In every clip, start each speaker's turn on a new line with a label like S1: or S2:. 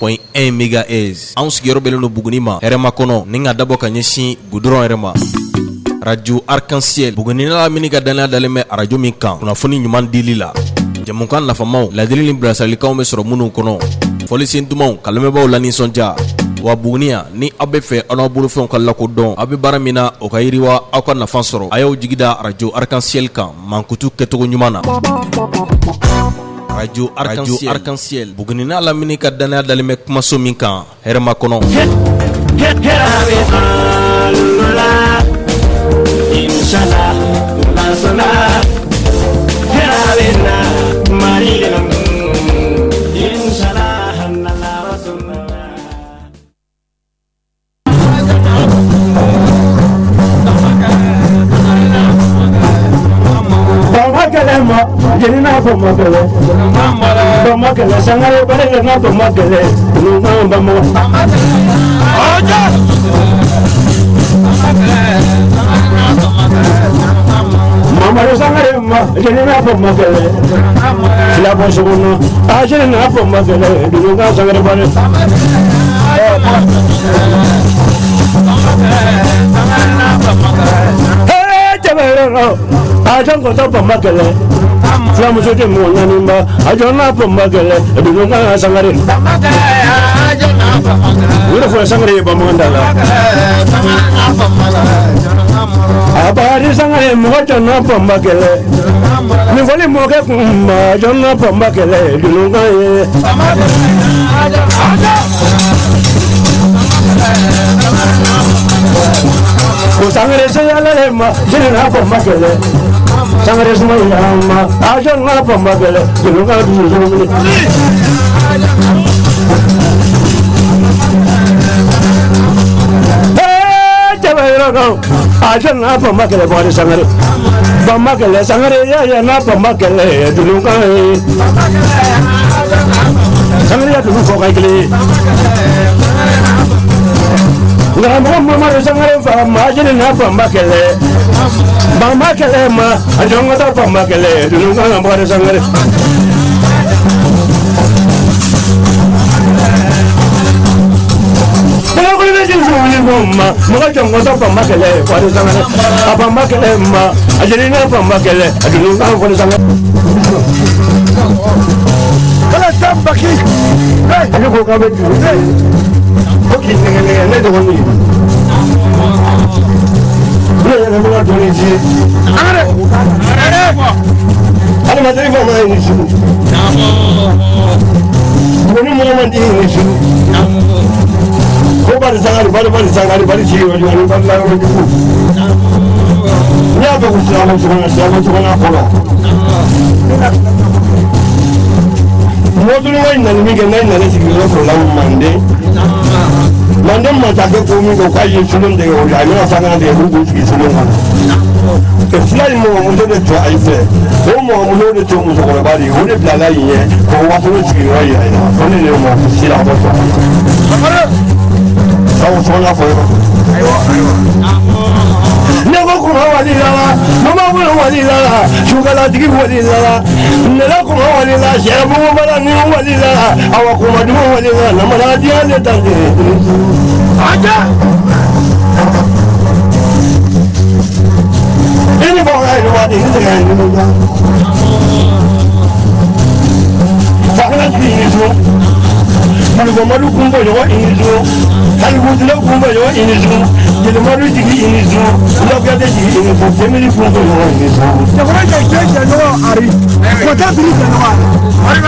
S1: 89.1 MHz. Anw sigiyɔrɔ bɛlen don Buguni ma, hɛrɛma kɔnɔ, ni ka dabɔ ka ɲɛsin goudron yɛrɛ ma. Radio Arc-en-Ciel Buguni la mini ka danaya dalen bɛ radio min kan, kunnafoni ɲuman dili la. Jamukan nafamaw, ladili ni bilasiralikanw bɛ sɔrɔ minnu kɔnɔ. Fɔlisen dumanw, ka lamɛnbaaw la nisɔndiya. Wa Buguni yan, ni aw bɛ fɛ aw n'aw bolofɛnw ka lakodɔn, aw bɛ baara min na o ka yiriwa aw ka nafa sɔrɔ. A y'aw jigida Radio Arc-en-Ciel kan, mankutu kɛcogo ɲuman na. Radio Arc-en-Ciel Buguni n'a lamini ka danaya dalen bɛ kumaso min kan, hɛrɛma kɔnɔ.
S2: Jenina fo magale ba magale sangare bare na to magale no ba mo oja mama sangare ma jenina fo magale la bo shono a jenina fo magale no ga sangare bare hey jabero a jongo to magale Flamu sote mwana nimba ajona po magale edunga sangare wira fo sangare ba mandala abari sangare mwana po magale ni vole moke kuma ajona po magale edunga ye ko sangare se yale ma jina po magale sangare suma yama ajon na pamba bele dunga du eh jabero no ajon na pamba bele bari sangare pamba bele sangare ya na pamba bele dunga sangare ya dunga ko kai na mama sangare fa majini na pamba bele Bamba kele ma ajonga ta bamba kele dunga na bare sangare Bala ko ni jinsu ni mama mo jonga ta bamba kele bare sangare bamba kele ma ajina bamba kele dunga na bare sangare Kala tambaki hey ni ko ka be okay ne de woni Ana materi fa ma ni su. Woni mo ma di ni su. Ko bari sangari bari ci yo ni bari la yo ku. Ya ba ku sa ma na ko. Mo dulu wa ni mi ga na ni ci yo ko la mande. Mande ma ta ko mi ko kai yi sunun de yo ya ni sangana de ku ku ci sunun. Fly mo de to aife o mo de to mo ko bari o de blala yin ko wa so ti ro ya ina o ni mo si la bo so na fo ne ko wali la mama ko wali la shugala digi wali la ne la ko wali la shera mo bala ni wali la awa ko ma du wali la na mala dia le tande aja Ini boleh luar ini dengan ini. Fakir ini semua. Kalau malu kumpul juga ini semua. Kalau kumpul kumpul juga ini semua. Jadi malu tinggi ini semua. Kalau kita tinggi ini semua, family kumpul juga ini semua. Jangan jadi jangan hari. Kota beri jangan.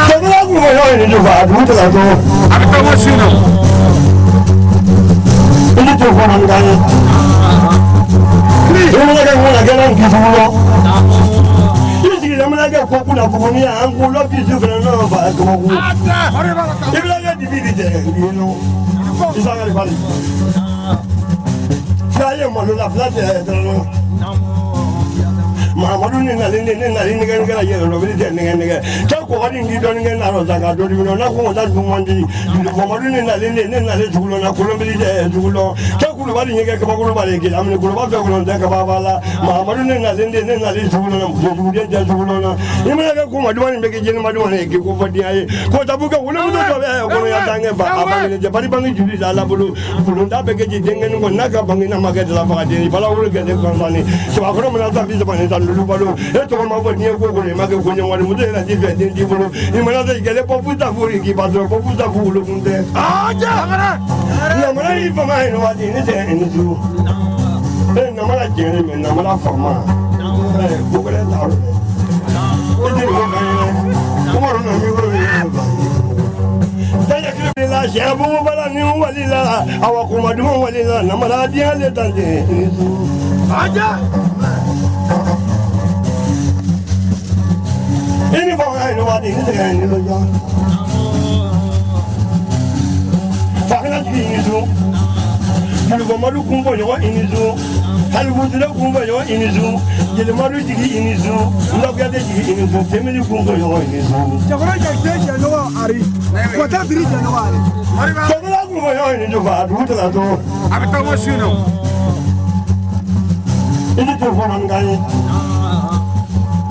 S2: Jangan kumpul juga ini juga. Aduh terlalu. Ada promosi no. Ini tu orang kan. Ini lagi orang kisah. Ini lagi kau pun aku ni angku lagi juga nak buat kamu. Ini lagi dividi je, you know. Isangari balik. Saya malu la flat terlalu. Mahamadou ni nali nigga la yellow no bility nigga. Chako hadin given again Arozaka, don't you know that Mumandi, Mahamadou ni nali Zulona, Columbia, Zulo, Chaku nigga Kabaki, I'm the Kurabaka, Dakabala, Mahamadou ni nali Zulona, Imaka Kuma doing making Madonna, Kikodia, Kotabuka, Whatever, Japani Bangi, Alabulu, Pulunda, Begaji, Naka Bangina Market, Lavadi, Palawu, get the company. So I come another piece of money on Lubalo. Let's talk about near Google, Mago, when you want to do a different thing. In another, get a popular Furi, but the popular Fulu there. Ah, Yamara, for mine, what in it in the zoo. Then Namara Jeremy, Namara for man. Google it out. Come on, Shabu Bala New Walila, our Kumadu Walila, Namaradia, Letande. Aja! Anyone I know what is the end of the young. Fakana in his room. Madu Kumbo, you are in his room. Talibutino Kumbo, you are in his room. Yelamaru in his room. Logade in his room. Temini Kumbo, you are in his room.
S3: Jacob, no Ari. What a bridge, no Ari.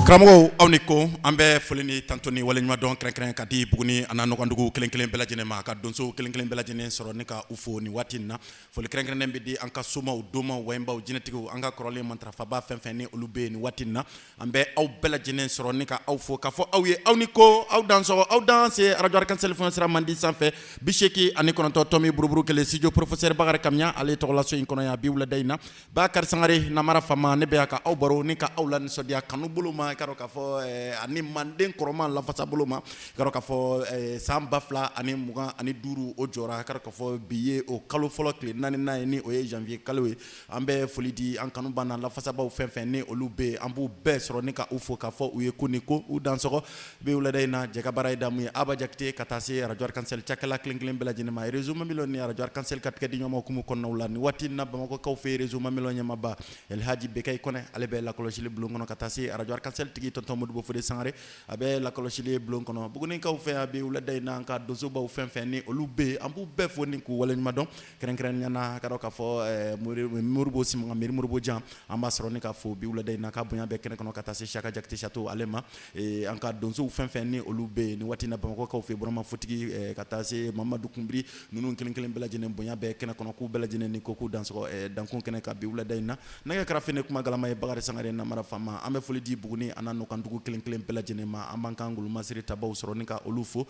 S4: Karamɔgɔw aw ni ko an bɛ foli ni tanto ni waleɲuman dɔn kɛrɛnkɛrɛn ka di Buguni a n'a nɔgɔndugu kelen kelen bɛɛ lajɛlen ma ka donso kelen kelen bɛɛ lajɛlen sɔrɔ ne ka u fo ni waati in na foli kɛrɛnkɛrɛnnen bɛ di an ka somaw donmaw wɛnbaw jinɛtigiw an ka kɔrɔlen matarafaba fɛn fɛn ni olu bɛ yen ni waati in na an bɛ aw bɛɛ lajɛlen sɔrɔ ne ka aw fo k'a fɔ aw ye aw ni ko aw dansɔgɔ aw danse radio Arc-en-Ciel sira mandi sanfɛ 89 tɔmi buruburu kelen studio professeur Bakari Kamiya ale tɔgɔla so in kɔnɔ yan bi wulada in na Bakari Sangare namara fama ne bɛ yan ka aw baro ni ka aw la nisɔndiya kanu bolo ma i ka dɔn k'a fɔ ani manden kɔrɔman lafasa bolo ma i ka dɔn k'a fɔ san 2025 o jɔra i ka dɔn k'a fɔ bi ye o kalo fɔlɔ tile 4nan ye ni o ye janvier kalo ye an bɛ foli di an kanuba n'a lafasabaw fɛn fɛn ni olu bɛ an b'u bɛɛ sɔrɔ ni ka u fo k'a fɔ u ye ko ni ko u dansɔgɔ bi wulada in na jɛka baara ye damu ye Aba Jakite ka taa se radio Arc-en-Ciel cakɛla kelen kelen bɛɛ lajɛlen ma réseau mamilo ni radio Arc-en-Ciel ka tigɛ di ɲɔgɔn ma hukumu kɔnɔnaw la ni waati in na Bamakɔkaw fɛ réseau mamilo ɲɛmaaba Elhaji Bekayi Kɔnɛ ale bɛ lakɔlɔsili bulon kɔnɔ ka taa se radio Arc-en-Ciel tigi tonton Modibo Fode Sangare a bɛ lakɔlɔsili bulon kɔnɔ Bugunikaw fɛ a bɛ wulada in na an ka donsobaw fɛn fɛn ni olu bɛ an b'u bɛɛ fo ni k'u waleɲuman dɔn kɛrɛnkɛrɛnnenya na ka dɔn k'a fɔ Moribo Simaga Meri Moribo Jan an b'a sɔrɔ ni ka fo bi wulada in na k'a bonya bɛɛ kɛnɛ kɔnɔ ka taa se Saka Jakite Chateau ale ma an ka donsow fɛn fɛn ni olu bɛ ni waati in na Bamakɔkaw fɛ Burama Fotigi ka taa se Mamadu Kunbiri ninnu kelen kelen bɛɛ lajɛlen bonya bɛɛ kɛnɛ kɔnɔ k'u bɛɛ lajɛlen ni ko k'u dansɔgɔ dankun kɛnɛ ka bi wulada in na nɛgɛ karafe ne kuma galama ye Bakari Sangare namara fama an bɛ foli di Buguni a n'a nɔkandugu kelen kelen bɛɛ lajɛlen ma an b'an ka ngolomasiri tabaw sɔrɔ ni ka olu fo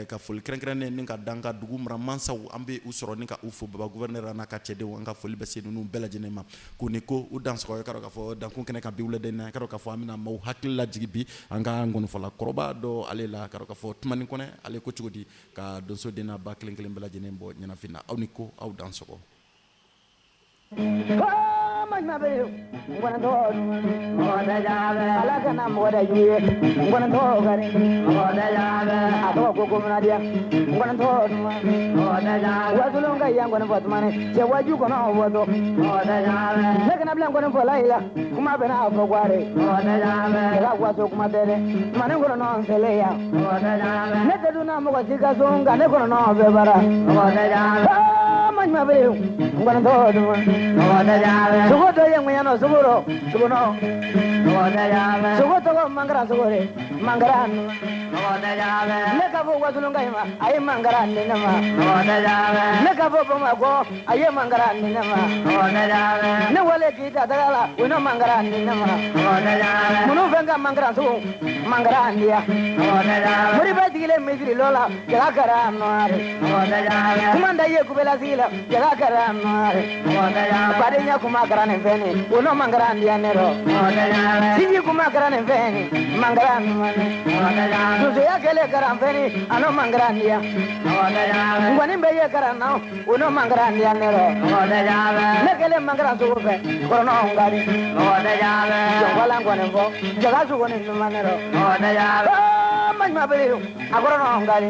S4: ka foli kɛrɛnkɛrɛnnen ni ka dan ka dugu mara mansaw an bɛ u sɔrɔ ni ka u fo baba gouverneur n'a ka cɛdenw an ka foli bɛ se ninnu bɛɛ lajɛlen ma ko ni ko u dansɔgɔ ka dɔn k'a fɔ dankun kɛnɛ ka bi wulada in na ka dɔn k'a fɔ an bɛna maaw hakili lajigi bi an ka ngɔnifɔla kɔrɔba dɔ ale la ka dɔn k'a fɔ Tumani Kɔnɛ ale ko cogo di ka donso den n'a ba kelen kelen bɛɛ lajɛlen bɔ ɲɛnafin na aw ni ko aw dansɔgɔ
S5: Sugoto yang mayano suguro sugono sugoto ko mangara sugore mangaran neka bo wasulunga ima ay mangaran ni nama neka bo bamago ay mangaran ni nama ne wale kita dagala uno mangaran ni nama munu venga mangaran su mangaran dia muri badigile mizri lola jaga karam noare kumanda ye kubela zila jaga karam noare badenya kuma karane feni uno mangaran dia nero siji kuma karane feni mangaran mane tuzo ya kele karam feni ano mangaran dia ngwani mbeye karana uno mangaran dia nero ne kele mangaran suwe kono ngari jongala ngwane fo jaga su ngone manero majma bele agora no ngari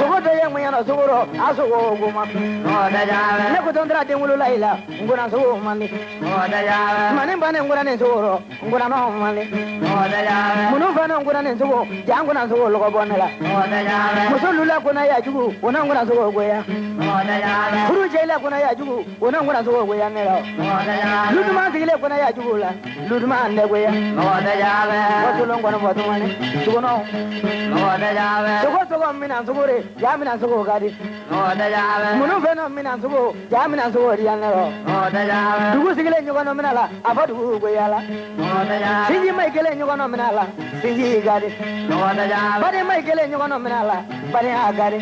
S5: sugo de yang mayana suguro aso goma oda jabe ne ko tondra de ngulu laila nguna so mani oda jabe mane bane nguna ne suguro nguna no mani oda jabe munu bane nguna ne sugo janguna so logo bonela oda jabe musulula kuna ya jugu ona nguna so goya oda jabe furu jela kuna ya jugu ona nguna so goya ne la oda jabe luduma tigile kuna ya jugu la luduma ne goya oda jabe wasulon ngona botumane sugo no oda jabe sugo mina sugure ya mina sugo gadi oda jabe munu feno mina sugo ya mina sugo rianero oda jabe dugu sigile nyugo mina la afadu go yala oda jabe sinji mai gele nyugo mina la sinji gadi oda jabe bari mai gele nyugo mina la bari agadi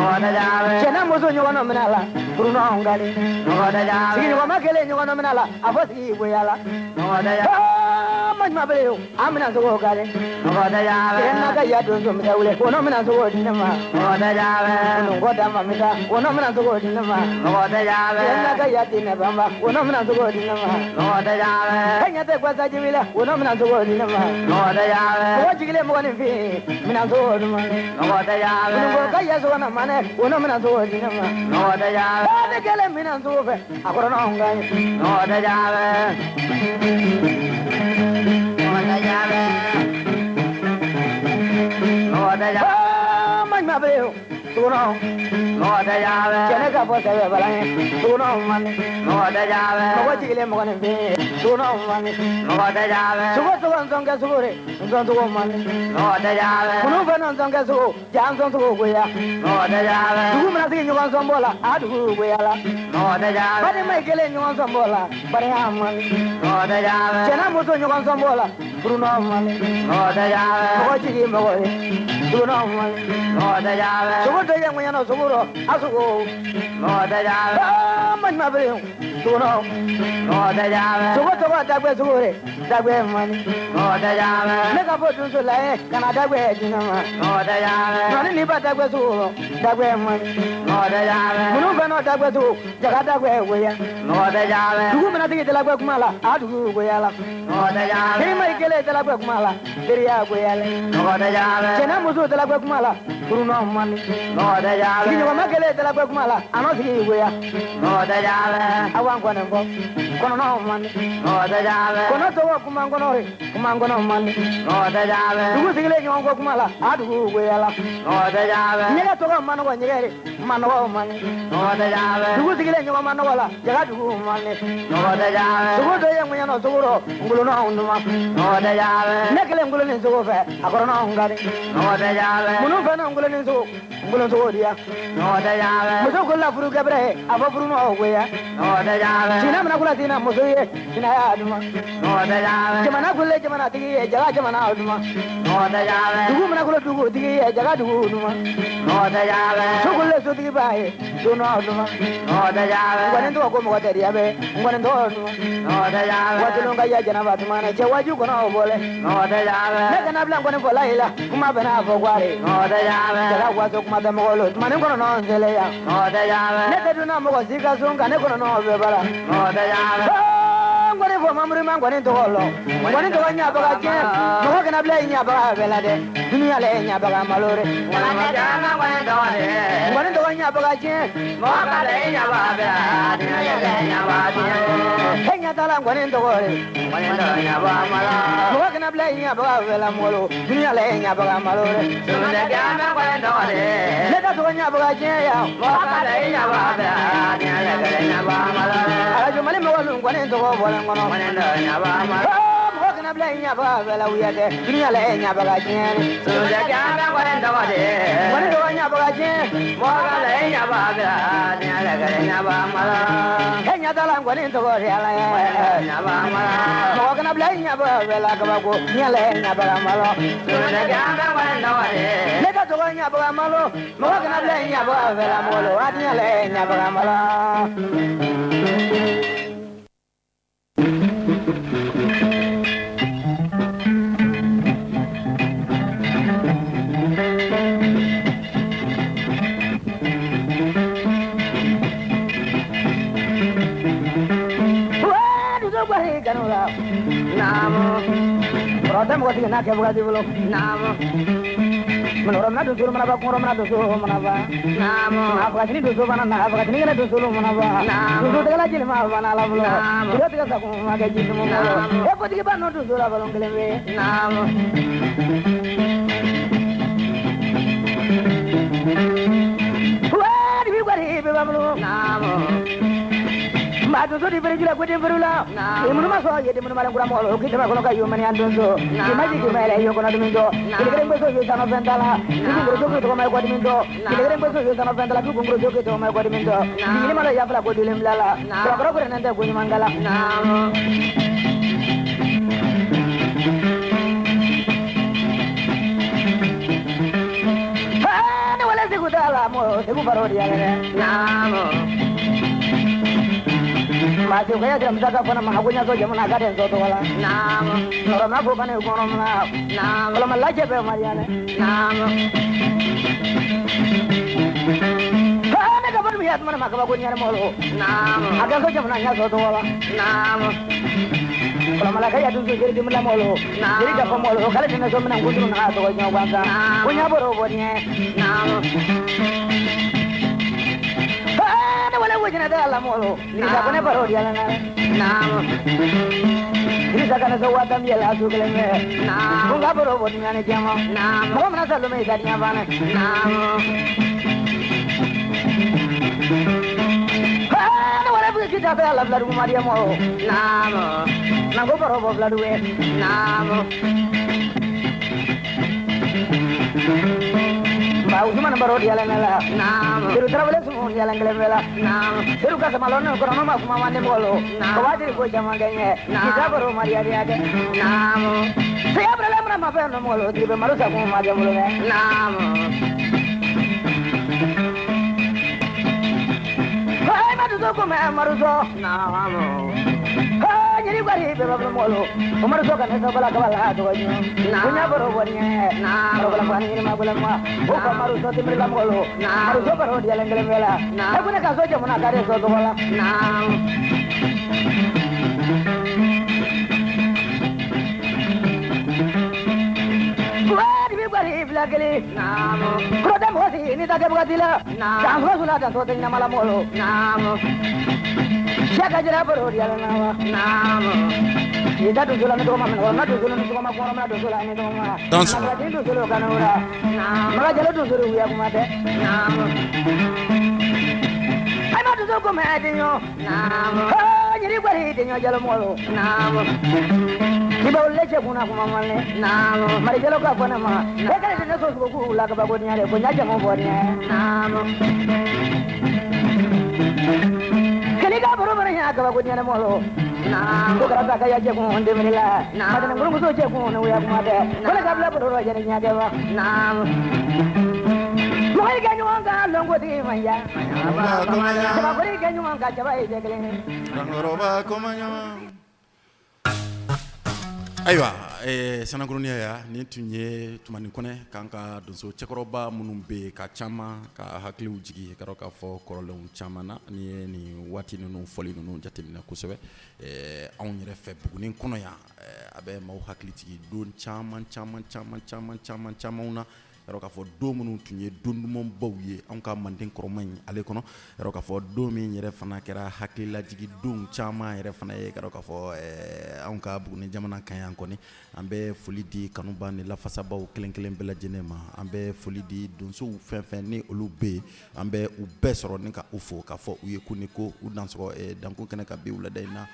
S5: oda jabe chena muso nyugo mina la bruno ngadi oda jabe sinji nyugo magele nyugo mina la afasi go yala oda jabe majma bele amina sugo gadi oda jabe enna ga ya do so mi dawle kono mina sugo dinama oda jabe ngoda mamita wono mina sugo dinama oda jabe enna ga ya dinama wono mina sugo dinama oda jabe kanya te kwa sajibila wono mina sugo dinama oda jabe wo jigile mo ni fi mina sugo dinama oda jabe ngo ga ya so na mane wono mina sugo dinama oda jabe oda gele mina sugo fe akoro no ngai oda jabe oda jabe oda jabe majma beo suno oda jabe chene ka bote be balane suno mane oda jabe mo jigile mo ne be suno mane oda jabe sugo sugo songa sugore sugo mane oda jabe kuno fana songa sugo jam sugo goya oda jabe sugo mana sigi nyugo sombola adu goya la oda jabe bari mai gele nyugo sombola bari amane oda jabe chena mo so nyugo sombola bruno mane oda jabe mo jigi mo go suno mane oda jabe sugo to yang mayana suguro asugo oda jabe majma bele suno oda jabe sugo to dagbe sugore dagbe mani oda jabe ne ka bodu so lae kana dagbe dinama oda jabe nani ni ba dagbe suguro dagbe mani oda jabe munu bano dagbe sugo jaga dagbe goya oda jabe dugu mana tigi dagbe kumala adu goya la oda jabe ni mai gele dagbe kumala deriya goya le oda jabe chena musu dagbe kumala bruno mani oda jabe ni ma gele dagbe kumala ano tigi goya oda jabe awan kono ko kono no mani oda jabe kono to kumangono mani oda jabe dugu sigile nyongo kumala adu goya la oda jabe nyega to mano ko nyegere mano mani oda jabe dugu sigile nyongo mano wala jaga dugu mani oda jabe dugu to yang nyano suguro ngulo no unduma oda jabe nekele ngulo ni sugo fe akoro no ngari oda jabe munu fe no ngulo ni sugo ngulo sugo dia oda jabe muso ko la furu gabre aba furu no goya oda jabe sina mana kula sina muso ye sina ya aduma oda jabe jamana kula jamana tigi ye jaga jamana aduma oda jabe dugu mana kula dugu tigi ye jaga dugu aduma oda jabe so kula so tigi bae do no aduma oda jabe ngone to ko mo teri abe ngone to aduma oda jabe watu nga ya jana batu mana che waju kono bole oda jabe ne kana blan ngone bola ila kuma bana fo gware oda jabe jaga wazo kuma da mogolo mane kono no nzele ya oda jabe ne ka duna mo ko zika zonga ne kono no be bala oda jabe ngone fo mamri man ngone to holo ngone to nya baga che mo kana bla nya baga bela de dunia le nya baga malore ngone jana ngone to de ngone to nya baga che mo ka le nya baga bela dunia le nya baga kenya tala ngone to gore ngone to nya baga mala mo kana bla nya baga bela molo dunia le nya baga malore ngone jana ngone to de le ka to nya baga che ya mo ka le nya baga bela dunia le nya baga mala ala jo mali mo ngone to go bola ngono ngone to nya baga mala mo kana bla nya baga bela wiya de dunia le nya baga che ngone jana ngone to de ngone to nya baga che mo ka le nya baga bela dunia le nya baga mala kenya tala ngone to go ala nya baga mala mo kana bla nya baga bela ka ba ko nya le nya baga malo ngone jana ngone to de le ka to nya baga malo mo kana bla nya baga bela molo nya le nya baga malo Namo, Rotem ko tingna ke buka di belum. Namo, Menoromna do suru manaba koromna do suru manaba namo afagani do suru manana afagani gana do suru manaba do tegala jil ma bana la bulo do tegala ko ma ga jil mo e ko digi bano do suru balon keleme namo wa di bi gwari be babulo namo Madu so di berjula ko di berula e mun ma so ye di mun ma ngura mo lo ki ma ko ka yo mani ando so ki ma ji ki ma le yo ko na dum do ki le ngro so yo sana vendala ki ngro so ko ma ko di min do ki le ngro so yo sana vendala ki ngro so ko ma ko di min do ki ma la ya fala ko di lim lala ko ko nende ko ni mangala ha ne wala se ko dala mo se ko baro di ale namo Masih kaya jam jaga pun mahagunya so jaman agak den so to wala nama orang aku kan ekonom na nama kalau malah je be mariane nama kana kapan biat mana maka bagunya molo nama agak so jaman anya so to wala nama kalau malah kaya tu jadi di mana molo jadi dapat molo kalau dina so menang kudu na to nya bangsa punya borobornya nama wala wajina da Allah molo ni da kone baro dia lana naam ni da kana so wata mi la su keleme naam bunga baro bodinya ne jama naam mo mana salu me gadinya bana naam ha wala bu kita da Allah bladu maria mo naam nango baro bo bladu we naam Bau cuma baru dia lala, nam. Terus terus semua dia lala, nam. Terus kasih malon orang mama mama ne bolo, kawajir ko jama genge, kita baru Maria dia ke, nam. Saya berlalu mana apa yang molo, tiba malu saya mau Maria molo ke, nam. Hai maruso ko maruso, nam. Jadi gari beba molo, maruso kan itu bala kawala tu aja, punya baru buatnya, nam. Baru bala ini mah bala mah. Bukan maruso timur lamolo, maruso baru dia lenggel bela. Aku nak kasih aja mana kare so bola. Nam. Wah, di bari belakeli. Nam. Produk hosi ini tak bergatila. Nam. Jangan sudah dah so tinggal malam molo. Nam. Siapa jadi baru dia lenawa. Nam. Kita tu jualan itu mana? Orang tu jualan itu mana? Orang tu jualan itu mana?
S4: Dans.
S5: Maka itu jualan kan orang. Maka jalan tu jualan dia kumade. Ay ma tu jualan kumade nyo. Oh, jadi beri nyo jalan mulu. Iba ulle cekuna kumamale. Mari jalan kau mana mah? Kalau itu nak suku ulah kebagunya deh. Punya jamu buatnya. Ketika baru berenya kebagunya mulu. Bukan kaya jago onde menila. Ada nang guru musuh jago nang uyak made. Kalau kabla baru jadi nyaga wa. Mohon kanyu angka longo di maya. Coba beri kanyu angka coba aja kalian.
S4: Rangoroba komanya. Ayiwa sanakurunia ya ni tun ye tumani kɔnɛ k'an ka donso cɛkɔrɔba minnu bɛ ka caman ka hakiliw jigi ka k'a fɔ kɔrɔlenw caman na ni ye nin waati ninnu fɔli ninnu jateminɛ kosɛbɛ anw yɛrɛ fɛ Buguni kɔnɔ yan a bɛ maaw hakili jigi don caman na yɔrɔ k'a fɔ don minnu tun ye don dumanbaw ye anw ka Manden kɔrɔma in ale kɔnɔ yɔrɔ k'a fɔ don min yɛrɛ fana kɛra hakililajigi don caman yɛrɛ fana ye yɔrɔ k'a fɔ anw ka Buguni jamana kan yan kɔni an bɛ foli di kanuba ni lafasabaw kelen kelen bɛɛ lajɛlen ma an bɛ foli di donsow fɛn fɛn ni olu bɛ yen an bɛ u bɛɛ sɔrɔ ni ka u fo k'a fɔ u ye ko ni ko u dansɔgɔ dankun kɛnɛ ka bi wulada in na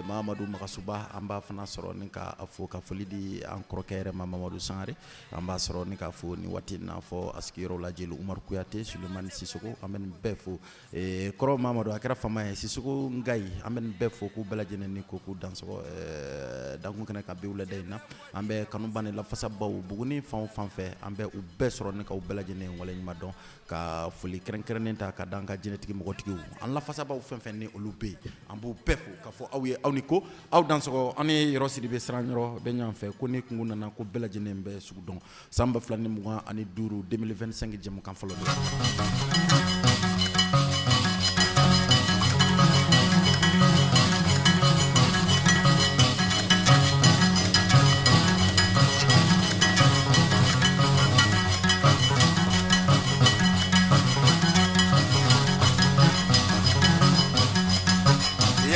S4: Mahamadu Magasuba an b'a fana sɔrɔ ni ka fo ka foli di an kɔrɔkɛ yɛrɛ ma Mamadu Sangare an b'a sɔrɔ ni ka fo ni waati n'a fɔ a sigiyɔrɔ la Jeli Umaru Kuyate Sulemani Sisoko an bɛ nin bɛɛ fo kɔrɔ Mahamadu a kɛra fama ye Sisoko Ngayi an bɛ nin bɛɛ fo k'u bɛɛ lajɛlen ni ko k'u dansɔgɔ dankun kɛnɛ ka bi wulada in na an bɛ kanuba ni lafasabaw Buguni fan o fan fɛ an bɛ u bɛɛ sɔrɔ ni ka u bɛɛ lajɛlen waleɲuman dɔn ka foli kɛrɛnkɛrɛnnen ta ka d'an ka jinɛtigi mɔgɔtigiw an lafasabaw fɛn fɛn ni olu bɛ yen an b'u bɛɛ fo k'a fɔ aw ye aw ni ko aw dansɔgɔ an ni yɔrɔ Sidibe Siranyɔrɔ bɛ ɲɔgɔn fɛ ko ni kungo nana ko bɛɛ lajɛlen bɛ sugu dɔn san 2025 2025 jɛmukan fɔlɔ de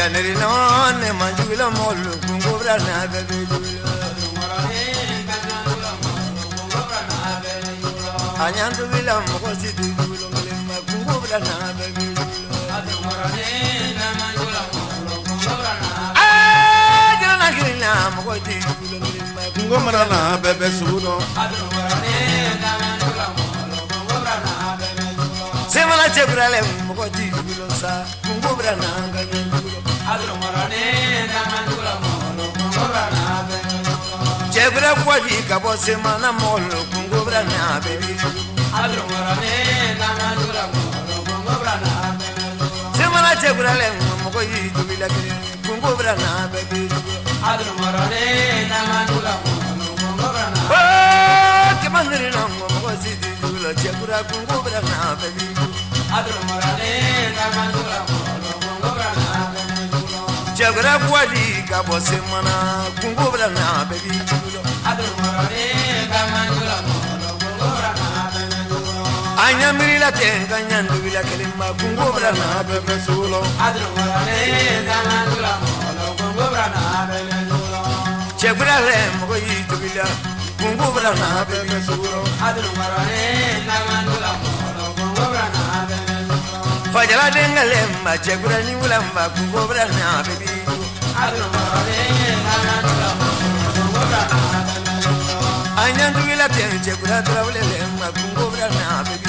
S6: neri non ne manjula molu kungobra na bebe anyandu bila mokosi dulo lema kungobra na bebe jana kirina mokosi dulo lema kungobra na bebe suno semana chebrale mokosi dulo sa kungobra na bebe Chebra kwadi kabo semana molo kungobra na baby semana chebra le moko yi dubila kire kungobra na baby oh kemandiri na moko si dubila chebra kungobra na baby Chebra kwadi kabo semana kungobra na baby Anya mirila tenga nyandu bila kelima kungobra na bebe sulo Chebra le moko yitu bila kungobra na bebe sulo Fajala denga lemba chebra ni ulamba kungobra na bebe Anyandu bila tenga chebra trawle lemba kungobra na bebe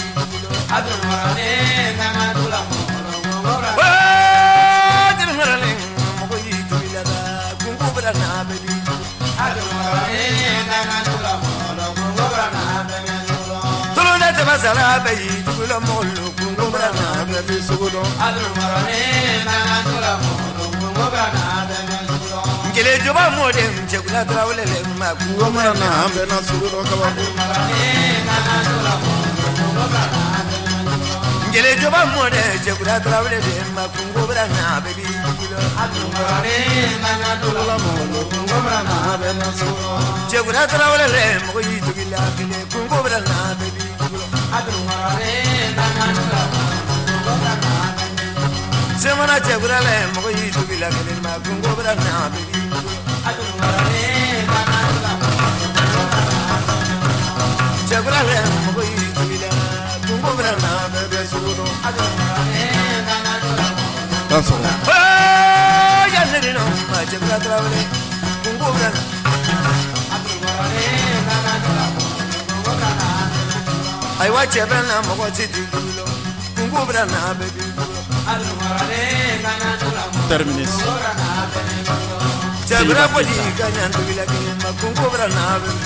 S6: Masala bayi tula molu kungobra na bebe sugo ngele joba modem chekula trawle le ma kungobra na bebe sugo kababu ngele joba modem chekula trawle le ma kungobra na bebe chekula trawle le mo yitu bila kile kungobra na bebe semana chebra le moko yitu bila kele ma kungobra na baby chebra le moko yitu bila kungobra na baby suno danso ya neri no ma chebra trawle kungobra I watch a bell and what it do. Kungobra na baby.
S4: Terminus.
S6: Chebra podi ganyandu bila kema kungobra na baby.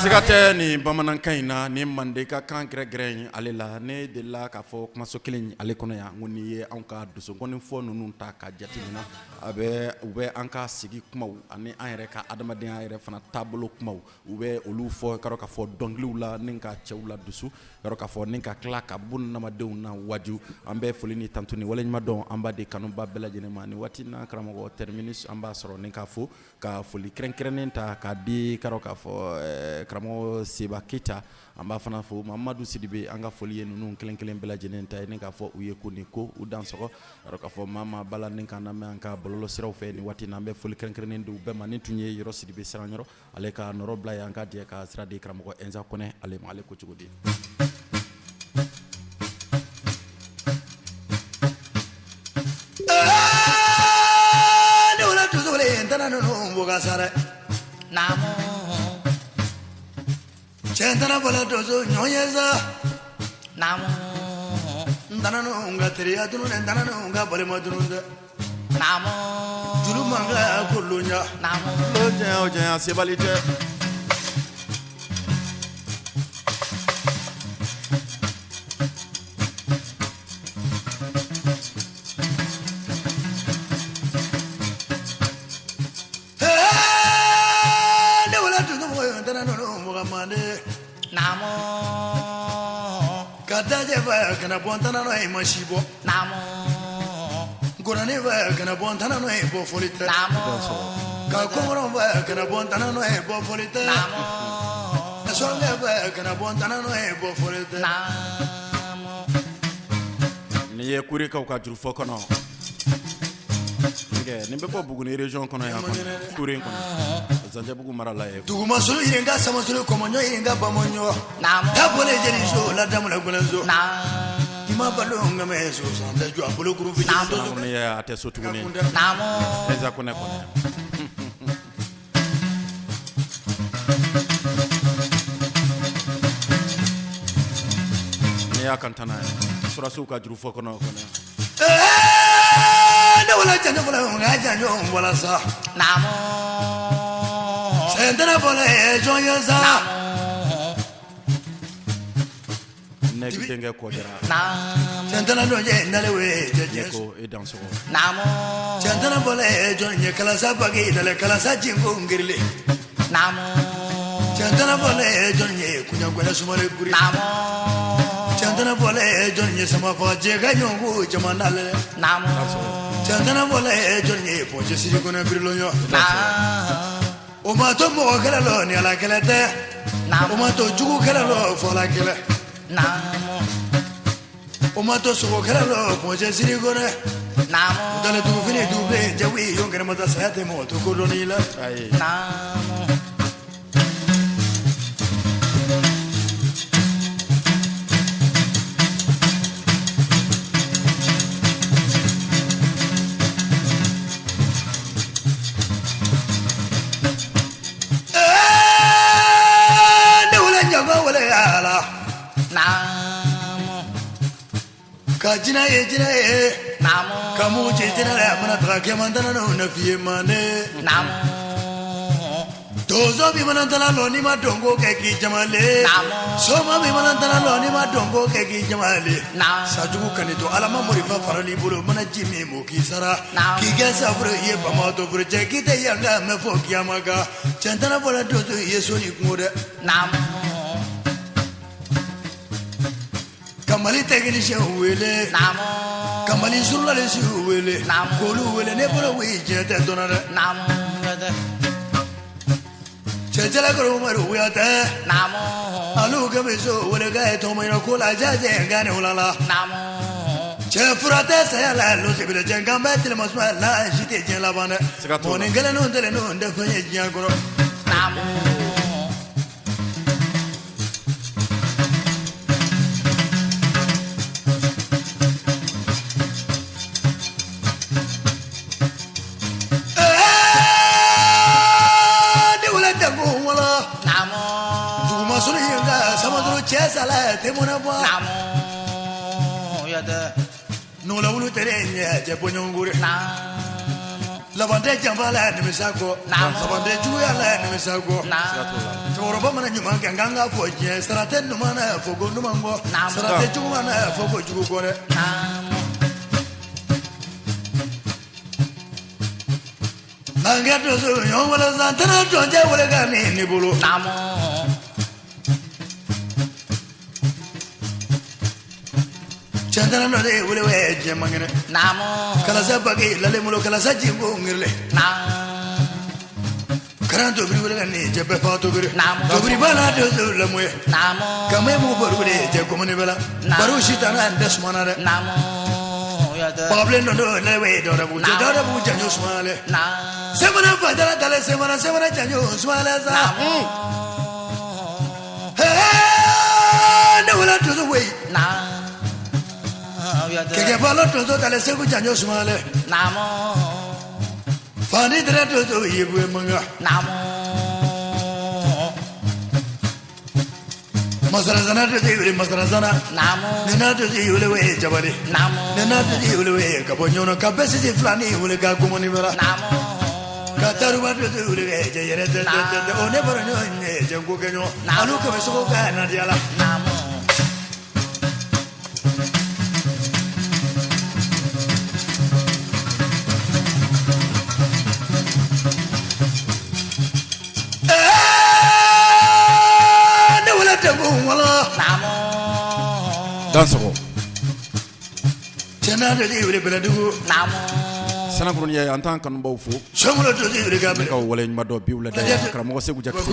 S4: Sigate ni bamanankaina ni mandeka kan gregren alela ne de la ka fo kuma so kilin ale kono ya ngoni ye anka duso ngoni fo nunu ta ka jatina abe ube anka sigi kuma ani anre ka adamaden anre fana tablo kuma ube olu fo karo ka fo donglu la ninka chewla dusu karo ka fo ninka klaka bun na madew na waju ambe folini tantuni wala nyma don amba de kanu babela jene mani watina kramo terminus amba soro ninka fo ka foli krenkren ta ka di karo ka fo kramo Seba Kita amba fana fo Mamadou Sidibe anga foli nunu kelen bela jenen tay ne ka fo uye kuniko u dansoko ro ka fo mama bala nen kana me anka bololo siraw fe ni wati nambe foli kelen du be manin tunye yoro Sidibe siranyoro ale ka noro bla yanka die ka sira de kramo enza kone ale mo ale ko cugudi
S6: ne wala tuzule ndana no mboga sare namo Chendana bola dozo nyoyeza namo ndana no nga teriya dunu ndana no nga bole modunu namo dulu manga kulunya namo
S4: oje sebalite
S6: Namo Kadaje va kana bontana no e mashibo Namo Gorane va kana bontana no e bo folite Namo Ka kongoro va kana bontana no e bo folite Namo Songa va kana bontana no e bo folite Namo
S4: Ni ye kuri ka juru fo kono Nge nimbe ko Buguni region kono ya kono Tourin kono Zanjabugu marala e
S6: Duguma sulu irenga sama sulu komonyo irenga bamonyo Tabole jeri so la damula gulanzo Ima balonga meso sanda jwa bulu groupe
S4: Kono ya ate so tuguni Eza kono kono Ne ya kantana sura suka juru fo kono kono
S6: Da wala janya wala nga janyo wala sa Sendana bole jonyo sa
S4: Ne gidenge ko dira
S6: Sendana doje ndale we jeje
S4: ko e danso
S6: Sendana bole jonyo kala sa bagi dale kala sa jingo ngirle Sendana bole jonyo kunya gwala sumare guri Sendana bole jonyo sama faje ga nyongu jamanale Sendana bole jonyo poje siri kona birlo yo O ma to mo kala lo ni ala kala te O ma to jugu kala lo fo la kala O ma to so kala lo poje siri kona Dale tu fini tu be jawi yo ngere mata sayate mo to ko do ni la
S4: ai
S6: Kajina ye kamu jina la mana trake mandana no na fie mane Dozo bi mana tala lo ni ma dongo ke ki jamale Soma bi mana tala lo ni ma dongo ke ki jamale Sajugu kanito alama mori fa farali bulu mana jimi mo ki sara ki gesa bro ye bama to bro je ki te yanga me fo ki amaga chantana bola dozo ye so ni ngode Kamali tegini she wele Kamali surla le she wele Kolu wele ne bolo we je te donare Chechela koro maru we ate Alu kameso wele ga to mai no kola jaje ngane ulala Che furate sa la lo se bile jenga metle masma la jite jen la bana Moni ngale no ndele no nde fanye jangoro Sala te mona boa no la ulu terenya je ponyongure la bande jambala ne misako sabande juya la ne misako toro ba mana nyuma ganga fo je sarate no mana fo go no mango sarate jugu mana fo go jugu gore nanga to so yo wala santana to je wala gani ni bulu Chandana no de wule we je mangene kala sa bagi lale mulo kala sa jingo ngirle karanto bri wule ni je be fa to bri to bri bala de zo la moye kamay mo bor wule je ko moni bala baru shitana ndes manare pable no do le we do rabu janyo smale semana fadala dale semana janyo smale sa no wala to zo we Keke palo tozo tale segu janyo sumale Fani dere tozo yebu manga Masarazana tozo yule masarazana Nena tozo yule we jabali Nena tozo yule we kabonyono kabesi si flani yule kakumoni mera Kataruba tozo yule we jayere te one baranyo nye jengu kenyo Alu kabesuko ka nadiala
S4: Danso
S6: Chena de yule beladu
S4: sana kurun ya antan kan baw fo
S6: Shomulo de yule gabe
S4: ka wala nyuma do biwla da kramo segu jakti